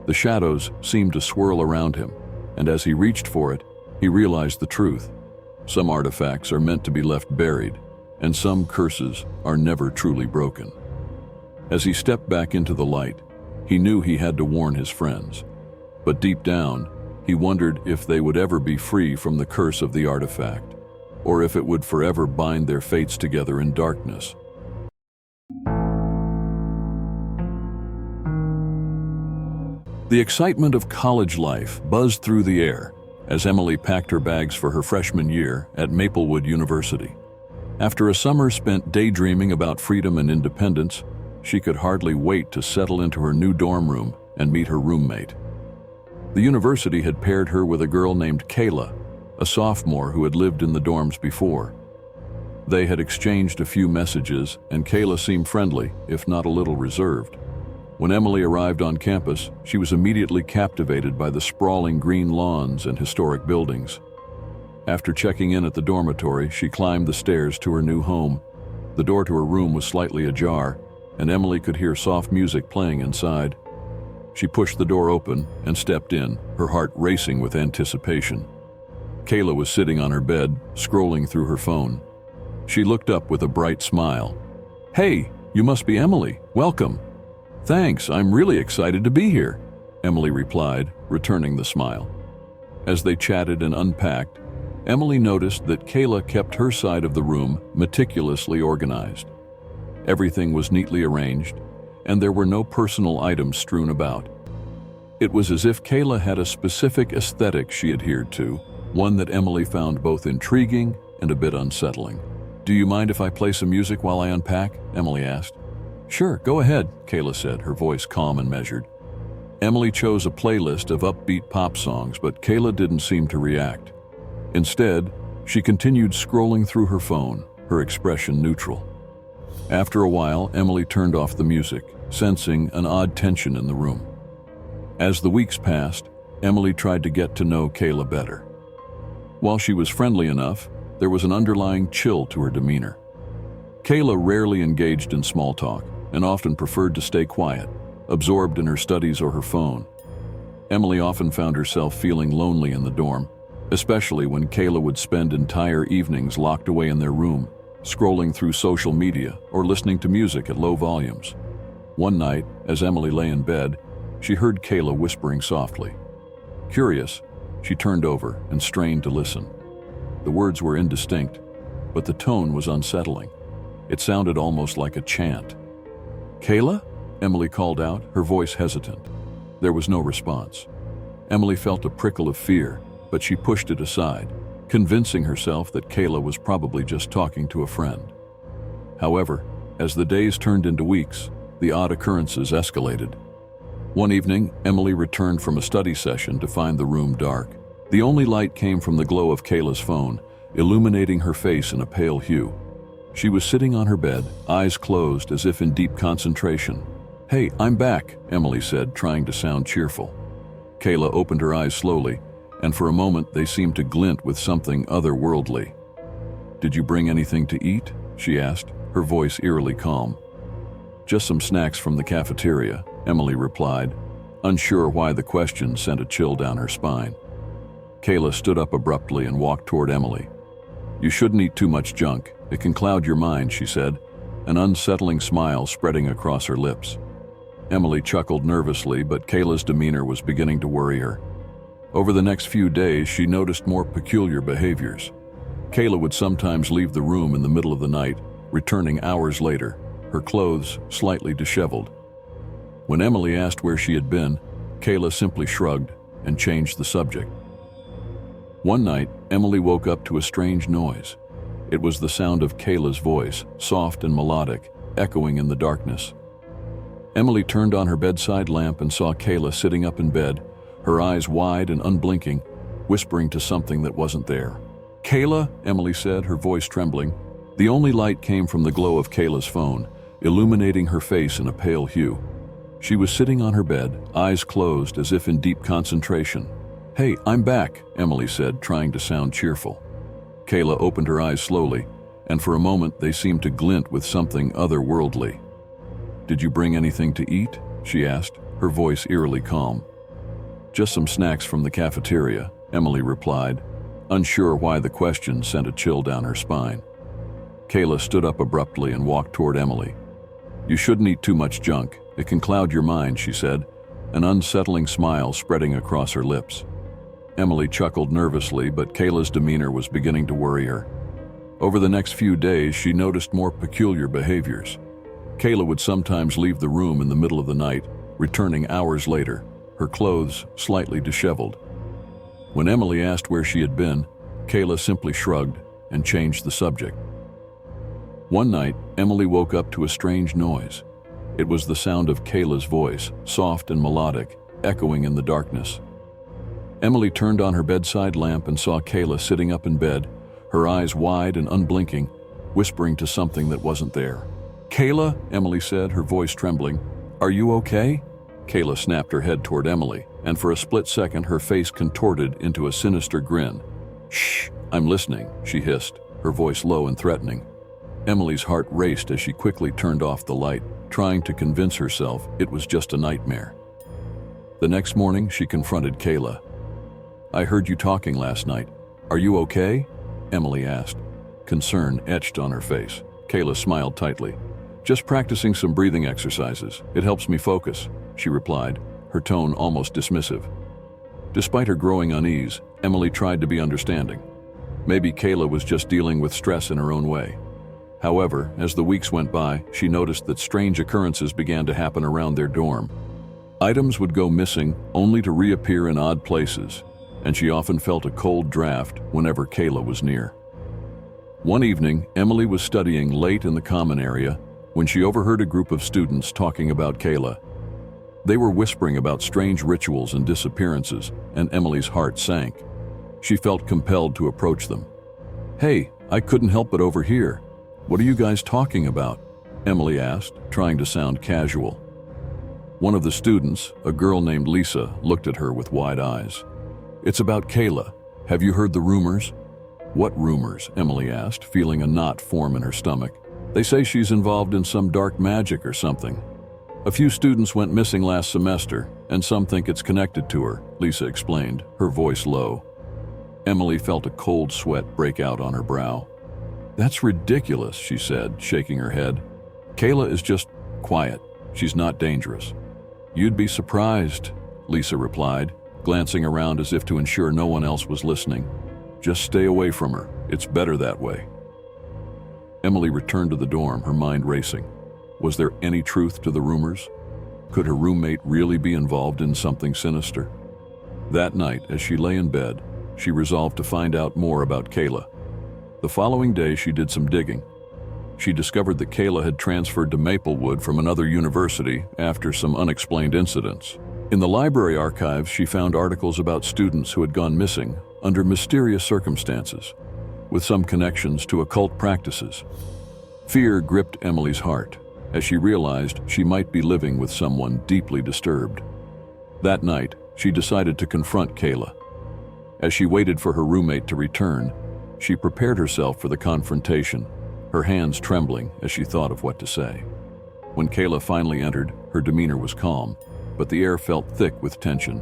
[SPEAKER 1] The shadows seemed to swirl around him, and as he reached for it, he realized the truth. Some artifacts are meant to be left buried, and some curses are never truly broken. As he stepped back into the light, he knew he had to warn his friends, but deep down, he wondered if they would ever be free from the curse of the artifact, or if it would forever bind their fates together in darkness. The excitement of college life buzzed through the air as Emily packed her bags for her freshman year at Maplewood University. After a summer spent daydreaming about freedom and independence, she could hardly wait to settle into her new dorm room and meet her roommate. The university had paired her with a girl named Kayla, a sophomore who had lived in the dorms before. They had exchanged a few messages, and Kayla seemed friendly, if not a little reserved. When Emily arrived on campus, she was immediately captivated by the sprawling green lawns and historic buildings. After checking in at the dormitory, she climbed the stairs to her new home. The door to her room was slightly ajar, and Emily could hear soft music playing inside. She pushed the door open and stepped in, her heart racing with anticipation. Kayla was sitting on her bed, scrolling through her phone. She looked up with a bright smile. "Hey, you must be Emily. Welcome." "Thanks, I'm really excited to be here," Emily replied, returning the smile. As they chatted and unpacked, Emily noticed that Kayla kept her side of the room meticulously organized. Everything was neatly arranged, and there were no personal items strewn about. It was as if Kayla had a specific aesthetic she adhered to, one that Emily found both intriguing and a bit unsettling. "Do you mind if I play some music while I unpack?" Emily asked. "Sure, go ahead," Kayla said, her voice calm and measured. Emily chose a playlist of upbeat pop songs, but Kayla didn't seem to react. Instead, she continued scrolling through her phone, her expression neutral. After a while, Emily turned off the music, sensing an odd tension in the room. As the weeks passed, Emily tried to get to know Kayla better. While she was friendly enough, there was an underlying chill to her demeanor. Kayla rarely engaged in small talk and often preferred to stay quiet, absorbed in her studies or her phone. Emily often found herself feeling lonely in the dorm, especially when Kayla would spend entire evenings locked away in their room, scrolling through social media or listening to music at low volumes. One night, as Emily lay in bed, she heard Kayla whispering softly. Curious, she turned over and strained to listen. The words were indistinct, but the tone was unsettling. It sounded almost like a chant. "Kayla?" Emily called out, her voice hesitant. There was no response. Emily felt a prickle of fear, but she pushed it aside, convincing herself that Kayla was probably just talking to a friend. However, as the days turned into weeks, the odd occurrences escalated. One evening, Emily returned from a study session to find the room dark. The only light came from the glow of Kayla's phone, illuminating her face in a pale hue. She was sitting on her bed, eyes closed as if in deep concentration. "Hey, I'm back," Emily said, trying to sound cheerful. Kayla opened her eyes slowly, and for a moment they seemed to glint with something otherworldly. "Did you bring anything to eat?" she asked, her voice eerily calm. "Just some snacks from the cafeteria," Emily replied, unsure why the question sent a chill down her spine. Kayla stood up abruptly and walked toward Emily. "You shouldn't eat too much junk. It can cloud your mind," she said, an unsettling smile spreading across her lips. Emily chuckled nervously, but Kayla's demeanor was beginning to worry her. Over the next few days, she noticed more peculiar behaviors. Kayla would sometimes leave the room in the middle of the night, returning hours later, her clothes slightly disheveled. When Emily asked where she had been, Kayla simply shrugged and changed the subject. One night, Emily woke up to a strange noise. It was the sound of Kayla's voice, soft and melodic, echoing in the darkness. Emily turned on her bedside lamp and saw Kayla sitting up in bed, her eyes wide and unblinking, whispering to something that wasn't there. "Kayla," Emily said, her voice trembling. The only light came from the glow of Kayla's phone, illuminating her face in a pale hue. She was sitting on her bed, eyes closed as if in deep concentration. "Hey, I'm back," Emily said, trying to sound cheerful. Kayla opened her eyes slowly, and for a moment they seemed to glint with something otherworldly. "Did you bring anything to eat?" she asked, her voice eerily calm. "Just some snacks from the cafeteria," Emily replied, unsure why the question sent a chill down her spine. Kayla stood up abruptly and walked toward Emily. "You shouldn't eat too much junk. It can cloud your mind," she said, an unsettling smile spreading across her lips. Emily chuckled nervously, but Kayla's demeanor was beginning to worry her. Over the next few days, she noticed more peculiar behaviors. Kayla would sometimes leave the room in the middle of the night, returning hours later, her clothes slightly disheveled. When Emily asked where she had been, Kayla simply shrugged and changed the subject. One night, Emily woke up to a strange noise. It was the sound of Kayla's voice, soft and melodic, echoing in the darkness. Emily turned on her bedside lamp and saw Kayla sitting up in bed, her eyes wide and unblinking, whispering to something that wasn't there. "Kayla," Emily said, her voice trembling. "Are you okay?" Kayla snapped her head toward Emily, and for a split second her face contorted into a sinister grin. "Shh, I'm listening," she hissed, her voice low and threatening. Emily's heart raced as she quickly turned off the light, trying to convince herself it was just a nightmare. The next morning, she confronted Kayla. "I heard you talking last night. Are you okay?" Emily asked. Concern etched on her face. Kayla smiled tightly. "Just practicing some breathing exercises. It helps me focus," she replied, her tone almost dismissive. Despite her growing unease, Emily tried to be understanding. Maybe Kayla was just dealing with stress in her own way. However, as the weeks went by, she noticed that strange occurrences began to happen around their dorm. Items would go missing only to reappear in odd places, and she often felt a cold draft whenever Kayla was near. One evening, Emily was studying late in the common area when she overheard a group of students talking about Kayla. They were whispering about strange rituals and disappearances, and Emily's heart sank. She felt compelled to approach them. "Hey, I couldn't help but overhear. What are you guys talking about?" Emily asked, trying to sound casual. One of the students, a girl named Lisa, looked at her with wide eyes. "It's about Kayla. Have you heard the rumors?" "What rumors?" Emily asked, feeling a knot form in her stomach. "They say she's involved in some dark magic or something. A few students went missing last semester, and some think it's connected to her," Lisa explained, her voice low. Emily felt a cold sweat break out on her brow. "That's ridiculous," she said, shaking her head. "Kayla is just quiet. She's not dangerous." "You'd be surprised," Lisa replied, glancing around as if to ensure no one else was listening. "Just stay away from her. It's better that way." Emily returned to the dorm, her mind racing. Was there any truth to the rumors? Could her roommate really be involved in something sinister? That night, as she lay in bed, she resolved to find out more about Kayla. The following day, she did some digging. She discovered that Kayla had transferred to Maplewood from another university after some unexplained incidents. In the library archives, she found articles about students who had gone missing under mysterious circumstances, with some connections to occult practices. Fear gripped Emily's heart as she realized she might be living with someone deeply disturbed. That night, she decided to confront Kayla. As she waited for her roommate to return, she prepared herself for the confrontation, her hands trembling as she thought of what to say. When Kayla finally entered, her demeanor was calm, but the air felt thick with tension.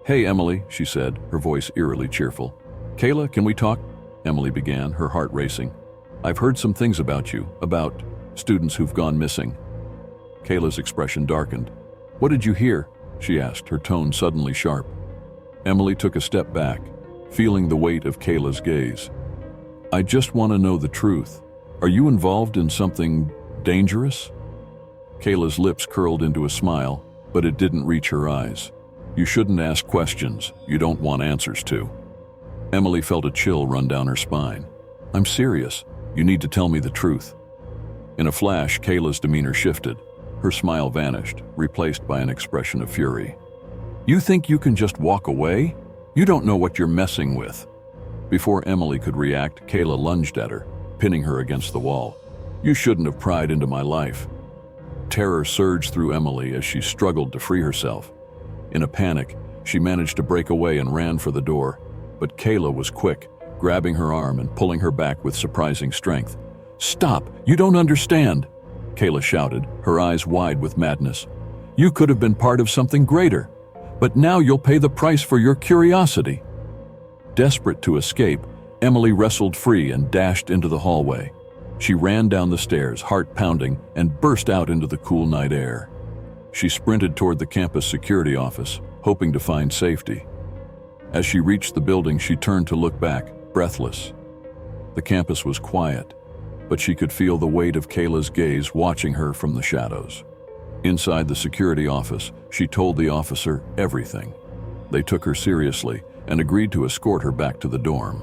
[SPEAKER 1] "Hey, Emily," she said, her voice eerily cheerful. "Kayla, can we talk?" Emily began, her heart racing. "I've heard some things about you, about students who've gone missing." Kayla's expression darkened. "What did you hear?" she asked, her tone suddenly sharp. Emily took a step back, feeling the weight of Kayla's gaze. "I just want to know the truth. Are you involved in something dangerous?" Kayla's lips curled into a smile, but it didn't reach her eyes. "You shouldn't ask questions you don't want answers to." Emily felt a chill run down her spine. "I'm serious. You need to tell me the truth." In a flash, Kayla's demeanor shifted. Her smile vanished, replaced by an expression of fury. "You think you can just walk away? You don't know what you're messing with." Before Emily could react, Kayla lunged at her, pinning her against the wall. "You shouldn't have pried into my life." Terror surged through Emily as she struggled to free herself. In a panic, she managed to break away and ran for the door, but Kayla was quick, grabbing her arm and pulling her back with surprising strength. "Stop! You don't understand!" Kayla shouted, her eyes wide with madness. "You could have been part of something greater, but now you'll pay the price for your curiosity." Desperate to escape, Emily wrestled free and dashed into the hallway. She ran down the stairs, heart pounding, and burst out into the cool night air. She sprinted toward the campus security office, hoping to find safety. As she reached the building, she turned to look back, breathless. The campus was quiet, but she could feel the weight of Kayla's gaze watching her from the shadows. Inside the security office, she told the officer everything. They took her seriously and agreed to escort her back to the dorm.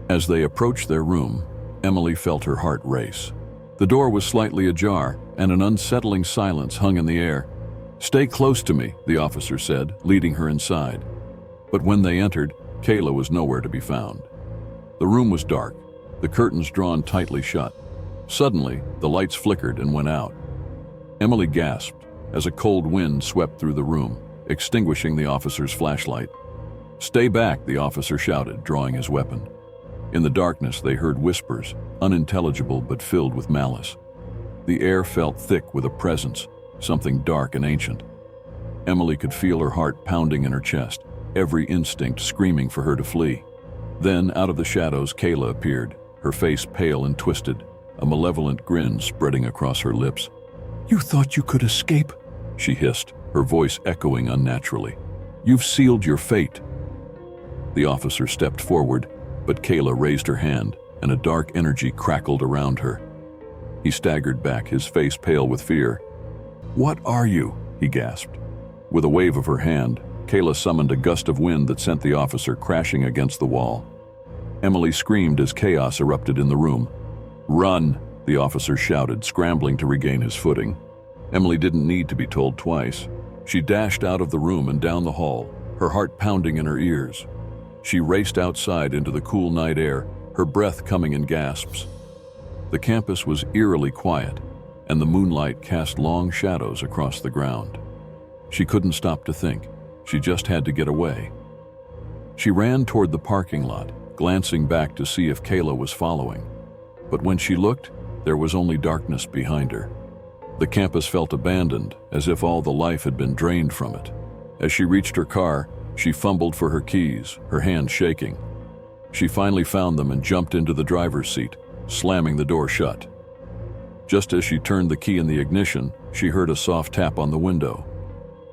[SPEAKER 1] As they approached their room, Emily felt her heart race. The door was slightly ajar, and an unsettling silence hung in the air. "Stay close to me," the officer said, leading her inside. But when they entered, Kayla was nowhere to be found. The room was dark, the curtains drawn tightly shut. Suddenly, the lights flickered and went out. Emily gasped as a cold wind swept through the room, extinguishing the officer's flashlight. "Stay back," the officer shouted, drawing his weapon. In the darkness, they heard whispers, unintelligible but filled with malice. The air felt thick with a presence, something dark and ancient. Emily could feel her heart pounding in her chest, every instinct screaming for her to flee. Then, out of the shadows, Kayla appeared, her face pale and twisted, a malevolent grin spreading across her lips. "You thought you could escape?" she hissed, her voice echoing unnaturally. "You've sealed your fate." The officer stepped forward, but Kayla raised her hand, and a dark energy crackled around her. He staggered back, his face pale with fear. "What are you?" he gasped. With a wave of her hand, Kayla summoned a gust of wind that sent the officer crashing against the wall. Emily screamed as chaos erupted in the room. "Run!" the officer shouted, scrambling to regain his footing. Emily didn't need to be told twice. She dashed out of the room and down the hall, her heart pounding in her ears. She raced outside into the cool night air, her breath coming in gasps. The campus was eerily quiet, and the moonlight cast long shadows across the ground. She couldn't stop to think. She just had to get away. She ran toward the parking lot, glancing back to see if Kayla was following. But when she looked, there was only darkness behind her. The campus felt abandoned, as if all the life had been drained from it. As she reached her car, she fumbled for her keys, her hands shaking. She finally found them and jumped into the driver's seat, slamming the door shut. Just as she turned the key in the ignition, she heard a soft tap on the window.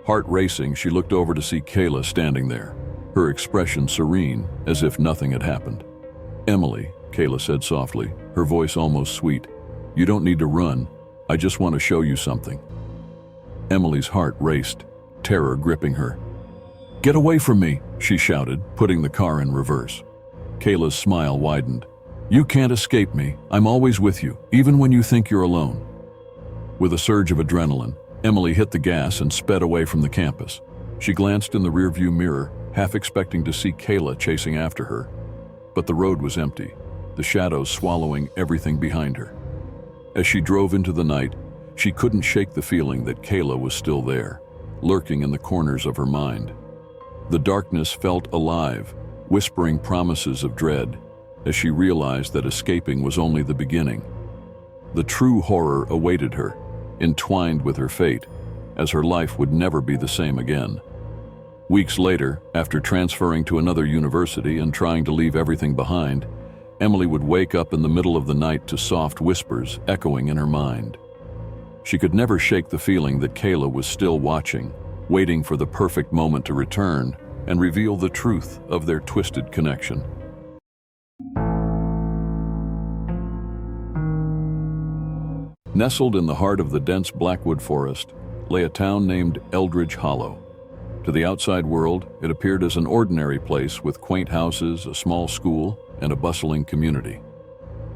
[SPEAKER 1] Heart racing, she looked over to see Kayla standing there, her expression serene, as if nothing had happened. "Emily," Kayla said softly, her voice almost sweet, "you don't need to run. I just want to show you something." Emily's heart raced, terror gripping her. "Get away from me," she shouted, putting the car in reverse. Kayla's smile widened. "You can't escape me. I'm always with you, even when you think you're alone." With a surge of adrenaline, Emily hit the gas and sped away from the campus. She glanced in the rearview mirror, half expecting to see Kayla chasing after her. But the road was empty, the shadows swallowing everything behind her. As she drove into the night, she couldn't shake the feeling that Kayla was still there, lurking in the corners of her mind. The darkness felt alive, whispering promises of dread, as she realized that escaping was only the beginning. The true horror awaited her, entwined with her fate, as her life would never be the same again. Weeks later, after transferring to another university and trying to leave everything behind, Emily would wake up in the middle of the night to soft whispers echoing in her mind. She could never shake the feeling that Kayla was still watching, waiting for the perfect moment to return and reveal the truth of their twisted connection. Nestled in the heart of the dense Blackwood forest lay a town named Eldridge Hollow. To the outside world, it appeared as an ordinary place with quaint houses, a small school, and a bustling community.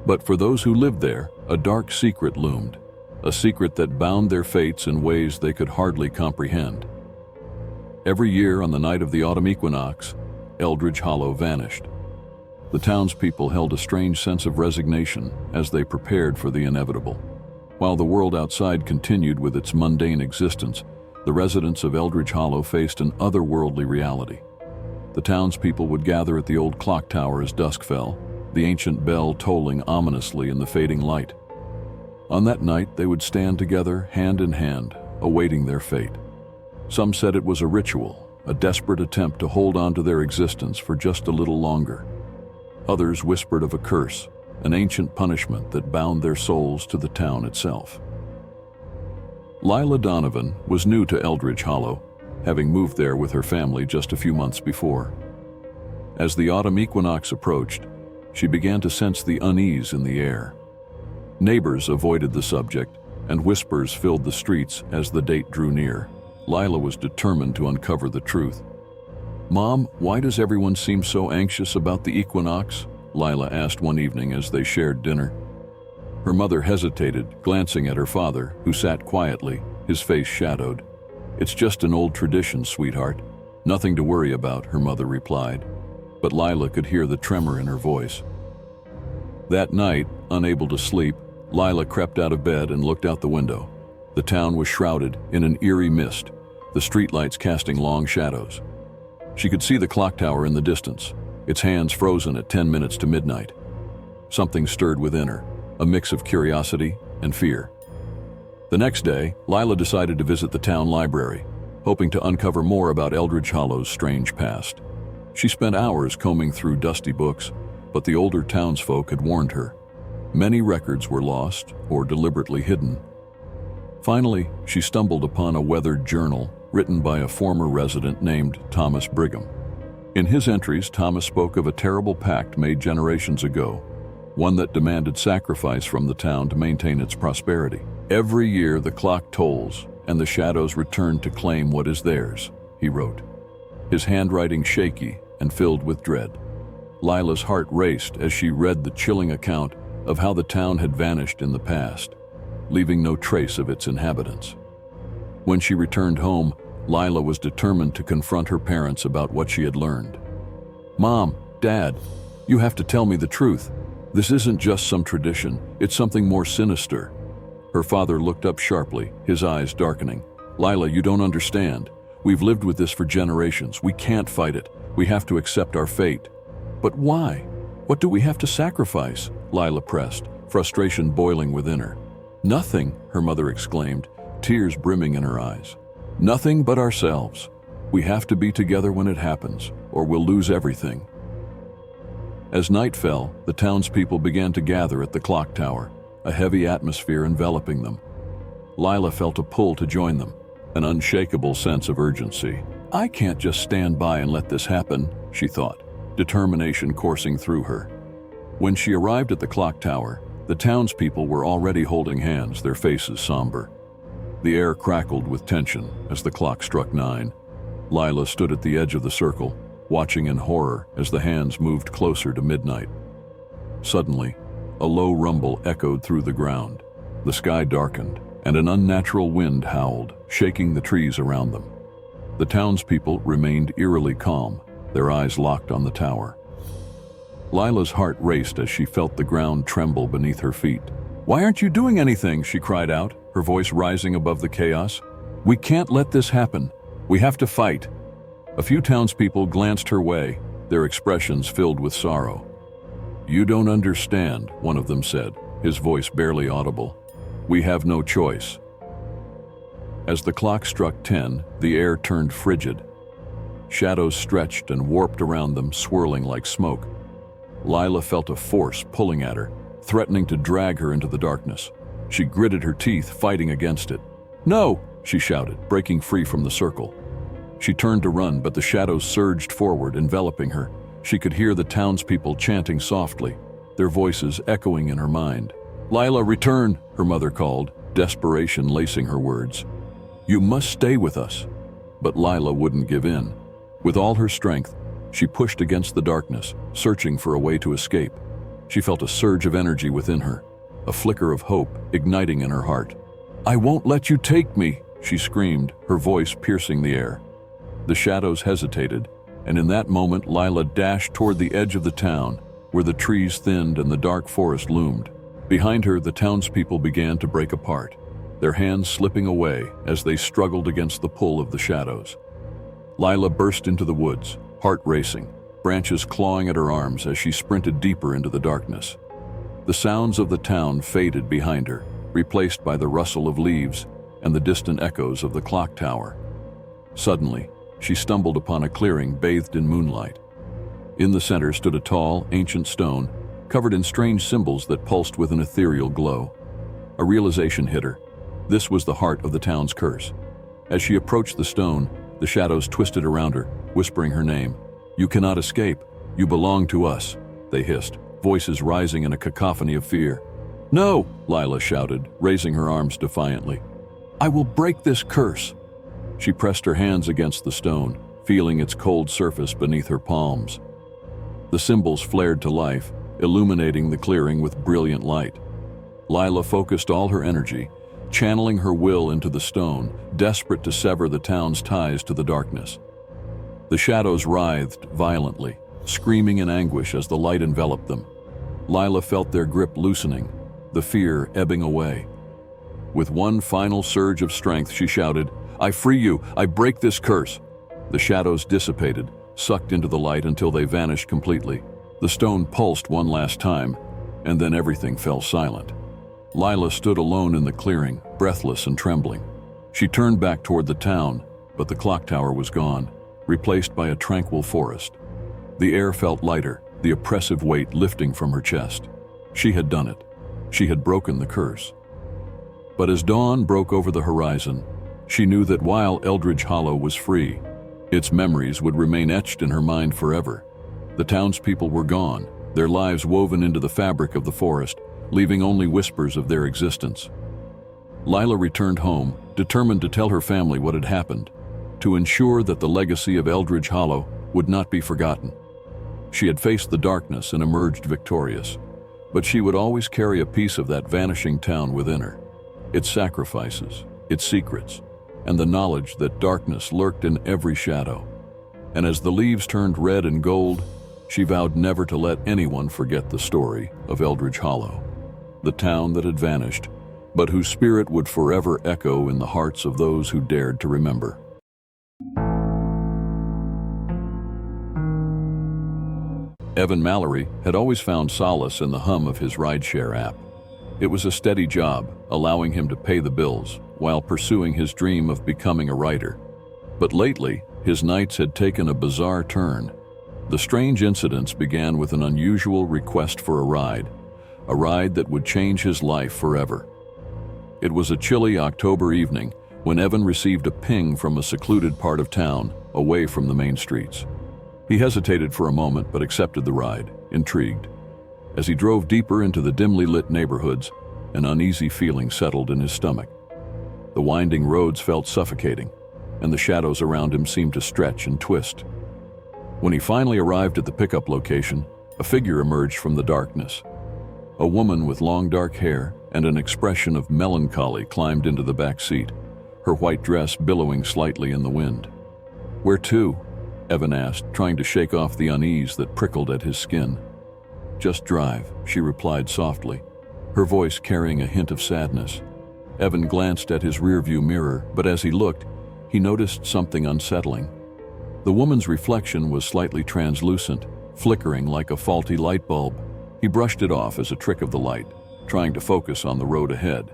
[SPEAKER 1] But for those who lived there, a dark secret loomed, a secret that bound their fates in ways they could hardly comprehend. Every year on the night of the autumn equinox, Eldridge Hollow vanished. The townspeople held a strange sense of resignation as they prepared for the inevitable. While the world outside continued with its mundane existence, the residents of Eldridge Hollow faced an otherworldly reality. The townspeople would gather at the old clock tower as dusk fell, the ancient bell tolling ominously in the fading light. On that night, they would stand together, hand in hand, awaiting their fate. Some said it was a ritual, a desperate attempt to hold on to their existence for just a little longer. Others whispered of a curse, an ancient punishment that bound their souls to the town itself. Lila Donovan was new to Eldridge Hollow, having moved there with her family just a few months before. As the autumn equinox approached, she began to sense the unease in the air. Neighbors avoided the subject, and whispers filled the streets as the date drew near. Lila was determined to uncover the truth. "Mom, why does everyone seem so anxious about the equinox?" Lila asked one evening as they shared dinner. Her mother hesitated, glancing at her father, who sat quietly, his face shadowed. "It's just an old tradition, sweetheart. Nothing to worry about," her mother replied. But Lila could hear the tremor in her voice. That night, unable to sleep, Lila crept out of bed and looked out the window. The town was shrouded in an eerie mist, the streetlights casting long shadows. She could see the clock tower in the distance, its hands frozen at 10 minutes to midnight. Something stirred within her, a mix of curiosity and fear. The next day, Lila decided to visit the town library, hoping to uncover more about Eldridge Hollow's strange past. She spent hours combing through dusty books, but the older townsfolk had warned her. Many records were lost or deliberately hidden. Finally, she stumbled upon a weathered journal written by a former resident named Thomas Brigham. In his entries, Thomas spoke of a terrible pact made generations ago, one that demanded sacrifice from the town to maintain its prosperity. "Every year the clock tolls, and the shadows return to claim what is theirs," he wrote, his handwriting shaky and filled with dread. Lila's heart raced as she read the chilling account of how the town had vanished in the past, leaving no trace of its inhabitants. When she returned home, Lila was determined to confront her parents about what she had learned. "Mom, Dad, you have to tell me the truth. This isn't just some tradition, it's something more sinister." Her father looked up sharply, his eyes darkening. "Lila, you don't understand. We've lived with this for generations. We can't fight it. We have to accept our fate." "But why? What do we have to sacrifice?" Lila pressed, frustration boiling within her. "Nothing," her mother exclaimed, tears brimming in her eyes. "Nothing but ourselves. We have to be together when it happens, or we'll lose everything." As night fell, the townspeople began to gather at the clock tower, a heavy atmosphere enveloping them. Lila felt a pull to join them, an unshakable sense of urgency. "I can't just stand by and let this happen," she thought, determination coursing through her. When she arrived at the clock tower, the townspeople were already holding hands, their faces somber. The air crackled with tension as the clock struck 9. Lila stood at the edge of the circle, watching in horror as the hands moved closer to midnight. Suddenly, a low rumble echoed through the ground. The sky darkened, and an unnatural wind howled, shaking the trees around them. The townspeople remained eerily calm, their eyes locked on the tower. Lila's heart raced as she felt the ground tremble beneath her feet. "Why aren't you doing anything?" she cried out, her voice rising above the chaos. "We can't let this happen. We have to fight." A few townspeople glanced her way, their expressions filled with sorrow. "You don't understand," one of them said, his voice barely audible. "We have no choice." As the clock struck 10, the air turned frigid. Shadows stretched and warped around them, swirling like smoke. Lila felt a force pulling at her, threatening to drag her into the darkness. She gritted her teeth, fighting against it. "No!" she shouted, breaking free from the circle. She turned to run, but the shadows surged forward, enveloping her. She could hear the townspeople chanting softly, their voices echoing in her mind. "Lila, return!" her mother called, desperation lacing her words. "You must stay with us." But Lila wouldn't give in. With all her strength, she pushed against the darkness, searching for a way to escape. She felt a surge of energy within her, a flicker of hope igniting in her heart. "I won't let you take me," she screamed, her voice piercing the air. The shadows hesitated, and in that moment Lila dashed toward the edge of the town, where the trees thinned and the dark forest loomed. Behind her, the townspeople began to break apart, their hands slipping away as they struggled against the pull of the shadows. Lila burst into the woods, heart racing, branches clawing at her arms as she sprinted deeper into the darkness. The sounds of the town faded behind her, replaced by the rustle of leaves and the distant echoes of the clock tower. Suddenly, she stumbled upon a clearing bathed in moonlight. In the center stood a tall, ancient stone, covered in strange symbols that pulsed with an ethereal glow. A realization hit her. This was the heart of the town's curse. As she approached the stone, the shadows twisted around her, whispering her name. "You cannot escape. You belong to us," they hissed, voices rising in a cacophony of fear. "No!" Lila shouted, raising her arms defiantly. "I will break this curse!" She pressed her hands against the stone, feeling its cold surface beneath her palms. The symbols flared to life, illuminating the clearing with brilliant light. Lila focused all her energy, channeling her will into the stone, desperate to sever the town's ties to the darkness. The shadows writhed violently, screaming in anguish as the light enveloped them. Lila felt their grip loosening, the fear ebbing away. With one final surge of strength, she shouted, "I free you! I break this curse!" The shadows dissipated, sucked into the light until they vanished completely. The stone pulsed one last time, and then everything fell silent. Lila stood alone in the clearing, breathless and trembling. She turned back toward the town, but the clock tower was gone, replaced by a tranquil forest. The air felt lighter, the oppressive weight lifting from her chest. She had done it. She had broken the curse. But as dawn broke over the horizon, she knew that while Eldridge Hollow was free, its memories would remain etched in her mind forever. The townspeople were gone, their lives woven into the fabric of the forest, leaving only whispers of their existence. Lila returned home, determined to tell her family what had happened, to ensure that the legacy of Eldridge Hollow would not be forgotten. She had faced the darkness and emerged victorious, but she would always carry a piece of that vanishing town within her, its sacrifices, its secrets, and the knowledge that darkness lurked in every shadow. And as the leaves turned red and gold, she vowed never to let anyone forget the story of Eldridge Hollow, the town that had vanished, but whose spirit would forever echo in the hearts of those who dared to remember. Evan Mallory had always found solace in the hum of his rideshare app. It was a steady job, allowing him to pay the bills while pursuing his dream of becoming a writer. But lately, his nights had taken a bizarre turn. The strange incidents began with an unusual request for a ride that would change his life forever. It was a chilly October evening when Evan received a ping from a secluded part of town, away from the main streets. He hesitated for a moment but accepted the ride, intrigued. As he drove deeper into the dimly lit neighborhoods, an uneasy feeling settled in his stomach. The winding roads felt suffocating, and the shadows around him seemed to stretch and twist. When he finally arrived at the pickup location, a figure emerged from the darkness. A woman with long dark hair and an expression of melancholy climbed into the back seat, her white dress billowing slightly in the wind. "Where to?" Evan asked, trying to shake off the unease that prickled at his skin. "Just drive," she replied softly, her voice carrying a hint of sadness. Evan glanced at his rearview mirror, but as he looked, he noticed something unsettling. The woman's reflection was slightly translucent, flickering like a faulty light bulb. He brushed it off as a trick of the light, trying to focus on the road ahead.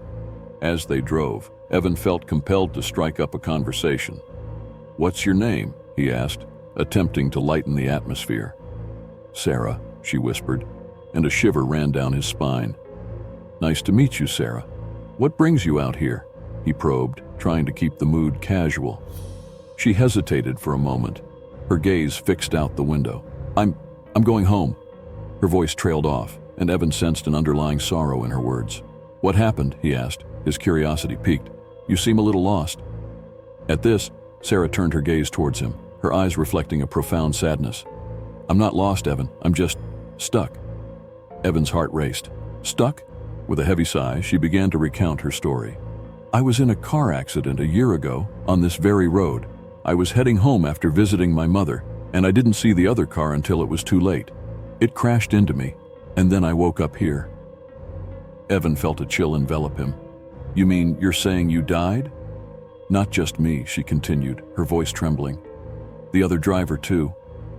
[SPEAKER 1] As they drove, Evan felt compelled to strike up a conversation. "What's your name?" he asked, attempting to lighten the atmosphere. "Sarah," she whispered, and a shiver ran down his spine. "Nice to meet you, Sarah. What brings you out here?" he probed, trying to keep the mood casual. She hesitated for a moment, her gaze fixed out the window. I'm going home." Her voice trailed off, and Evan sensed an underlying sorrow in her words. "What happened?" he asked, his curiosity piqued. "You seem a little lost." At this, Sarah turned her gaze towards him, her eyes reflecting a profound sadness. "I'm not lost, Evan. I'm just stuck." Evan's heart raced. Stuck? With a heavy sigh, she began to recount her story. I was in a car accident a year ago on this very road. I was heading home after visiting my mother, and I didn't see the other car until it was too late. It crashed into me, and then I woke up here. Evan felt a chill envelop him. You mean you're saying you died? Not just me, she continued, her voice trembling. The other driver too.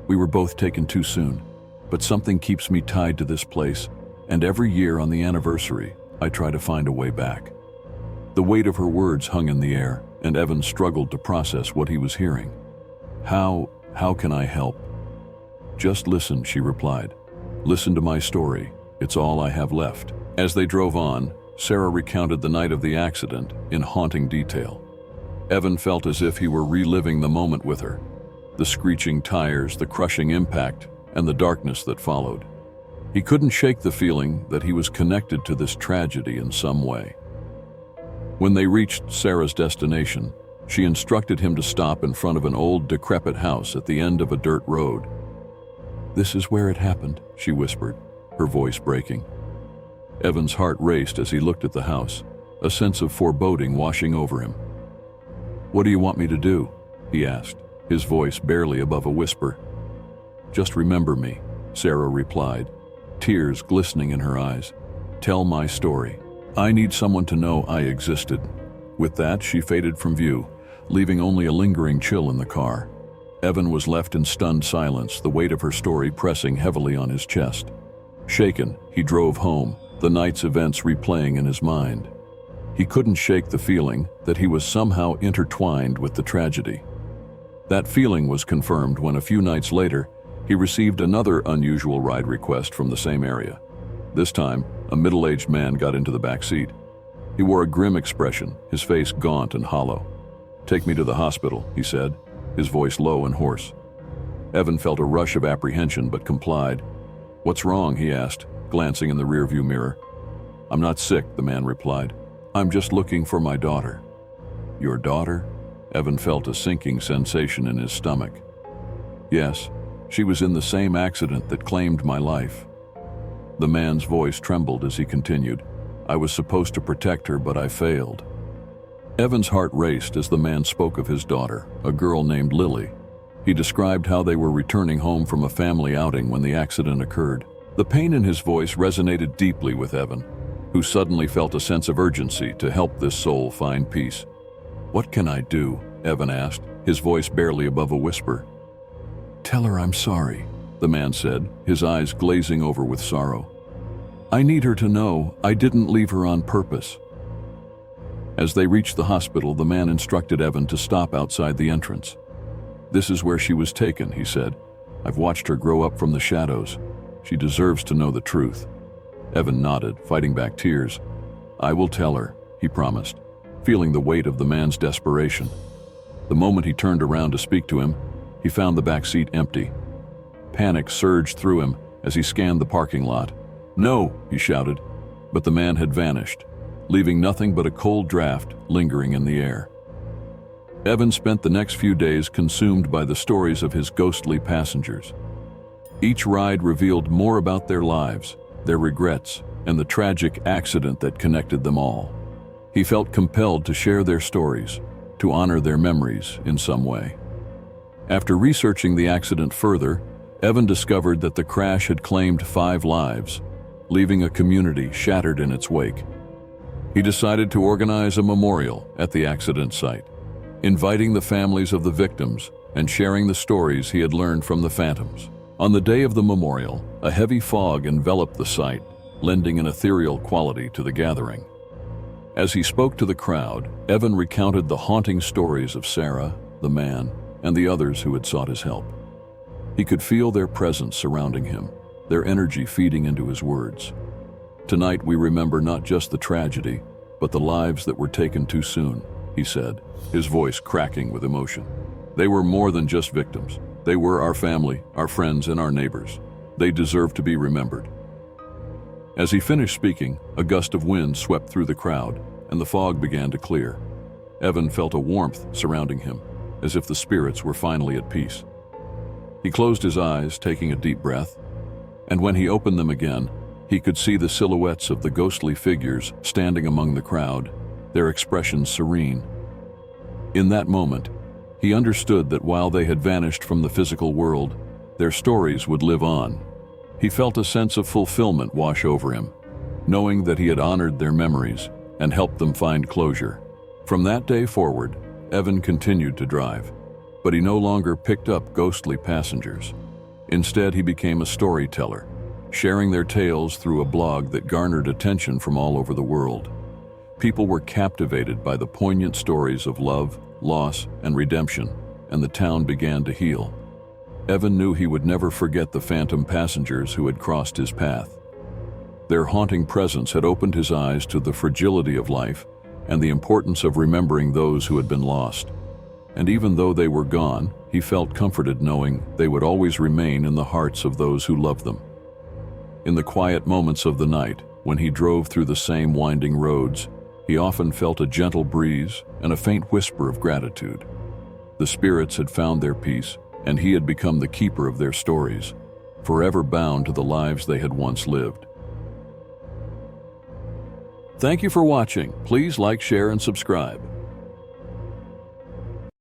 [SPEAKER 1] We were both taken too soon. But something keeps me tied to this place, and every year on the anniversary, I try to find a way back. The weight of her words hung in the air, and Evan struggled to process what he was hearing. How can I help? Just listen, she replied. Listen to my story. It's all I have left. As they drove on, Sarah recounted the night of the accident in haunting detail. Evan felt as if he were reliving the moment with her. The screeching tires, the crushing impact, and the darkness that followed. He couldn't shake the feeling that he was connected to this tragedy in some way. When they reached Sarah's destination, she instructed him to stop in front of an old, decrepit house at the end of a dirt road. This is where it happened, she whispered, her voice breaking. Evan's heart raced as he looked at the house, a sense of foreboding washing over him. What do you want me to do? He asked, his voice barely above a whisper. Just remember me, Sarah replied, tears glistening in her eyes. Tell my story. I need someone to know I existed. With that, she faded from view, leaving only a lingering chill in the car. Evan was left in stunned silence, the weight of her story pressing heavily on his chest. Shaken, he drove home, the night's events replaying in his mind. He couldn't shake the feeling that he was somehow intertwined with the tragedy. That feeling was confirmed when a few nights later, he received another unusual ride request from the same area. This time, a middle-aged man got into the back seat. He wore a grim expression, his face gaunt and hollow. Take me to the hospital, he said, his voice low and hoarse. Evan felt a rush of apprehension but complied. What's wrong, he asked, glancing in the rearview mirror. I'm not sick, the man replied. I'm just looking for my daughter. Your daughter? Evan felt a sinking sensation in his stomach. Yes, she was in the same accident that claimed my life. The man's voice trembled as he continued. I was supposed to protect her, but I failed. Evan's heart raced as the man spoke of his daughter, a girl named Lily. He described how they were returning home from a family outing when the accident occurred. The pain in his voice resonated deeply with Evan, who suddenly felt a sense of urgency to help this soul find peace. What can I do? Evan asked, his voice barely above a whisper. Tell her I'm sorry, the man said, his eyes glazing over with sorrow. I need her to know I didn't leave her on purpose. As they reached the hospital, the man instructed Evan to stop outside the entrance. This is where she was taken, he said. I've watched her grow up from the shadows. She deserves to know the truth. Evan nodded, fighting back tears. I will tell her, he promised, feeling the weight of the man's desperation. The moment he turned around to speak to him, he found the back seat empty. Panic surged through him as he scanned the parking lot. No, he shouted, but the man had vanished, leaving nothing but a cold draft lingering in the air. Evan spent the next few days consumed by the stories of his ghostly passengers. Each ride revealed more about their lives, their regrets, and the tragic accident that connected them all. He felt compelled to share their stories, to honor their memories in some way. After researching the accident further, Evan discovered that the crash had claimed 5 lives, leaving a community shattered in its wake. He decided to organize a memorial at the accident site, inviting the families of the victims and sharing the stories he had learned from the phantoms. On the day of the memorial, a heavy fog enveloped the site, lending an ethereal quality to the gathering. As he spoke to the crowd, Evan recounted the haunting stories of Sarah, the man, and the others who had sought his help. He could feel their presence surrounding him, their energy feeding into his words. Tonight we remember not just the tragedy, but the lives that were taken too soon, he said, his voice cracking with emotion. They were more than just victims. They were our family, our friends, and our neighbors. They deserve to be remembered. As he finished speaking, a gust of wind swept through the crowd, and the fog began to clear. Evan felt a warmth surrounding him, as if the spirits were finally at peace. He closed his eyes, taking a deep breath, and when he opened them again, He could see the silhouettes of the ghostly figures standing among the crowd, their expressions serene. In that moment, he understood that while they had vanished from the physical world, their stories would live on. He felt a sense of fulfillment wash over him, knowing that he had honored their memories and helped them find closure. From that day forward, Evan continued to drive, but he no longer picked up ghostly passengers. Instead, he became a storyteller, sharing their tales through a blog that garnered attention from all over the world. People were captivated by the poignant stories of love, loss, and redemption, and the town began to heal. Evan knew he would never forget the phantom passengers who had crossed his path. Their haunting presence had opened his eyes to the fragility of life and the importance of remembering those who had been lost. And even though they were gone, he felt comforted knowing they would always remain in the hearts of those who loved them. In the quiet moments of the night, when he drove through the same winding roads, he often felt a gentle breeze and a faint whisper of gratitude. The spirits had found their peace, and he had become the keeper of their stories, forever bound to the lives they had once lived. Thank you for watching. Please like, share, and subscribe.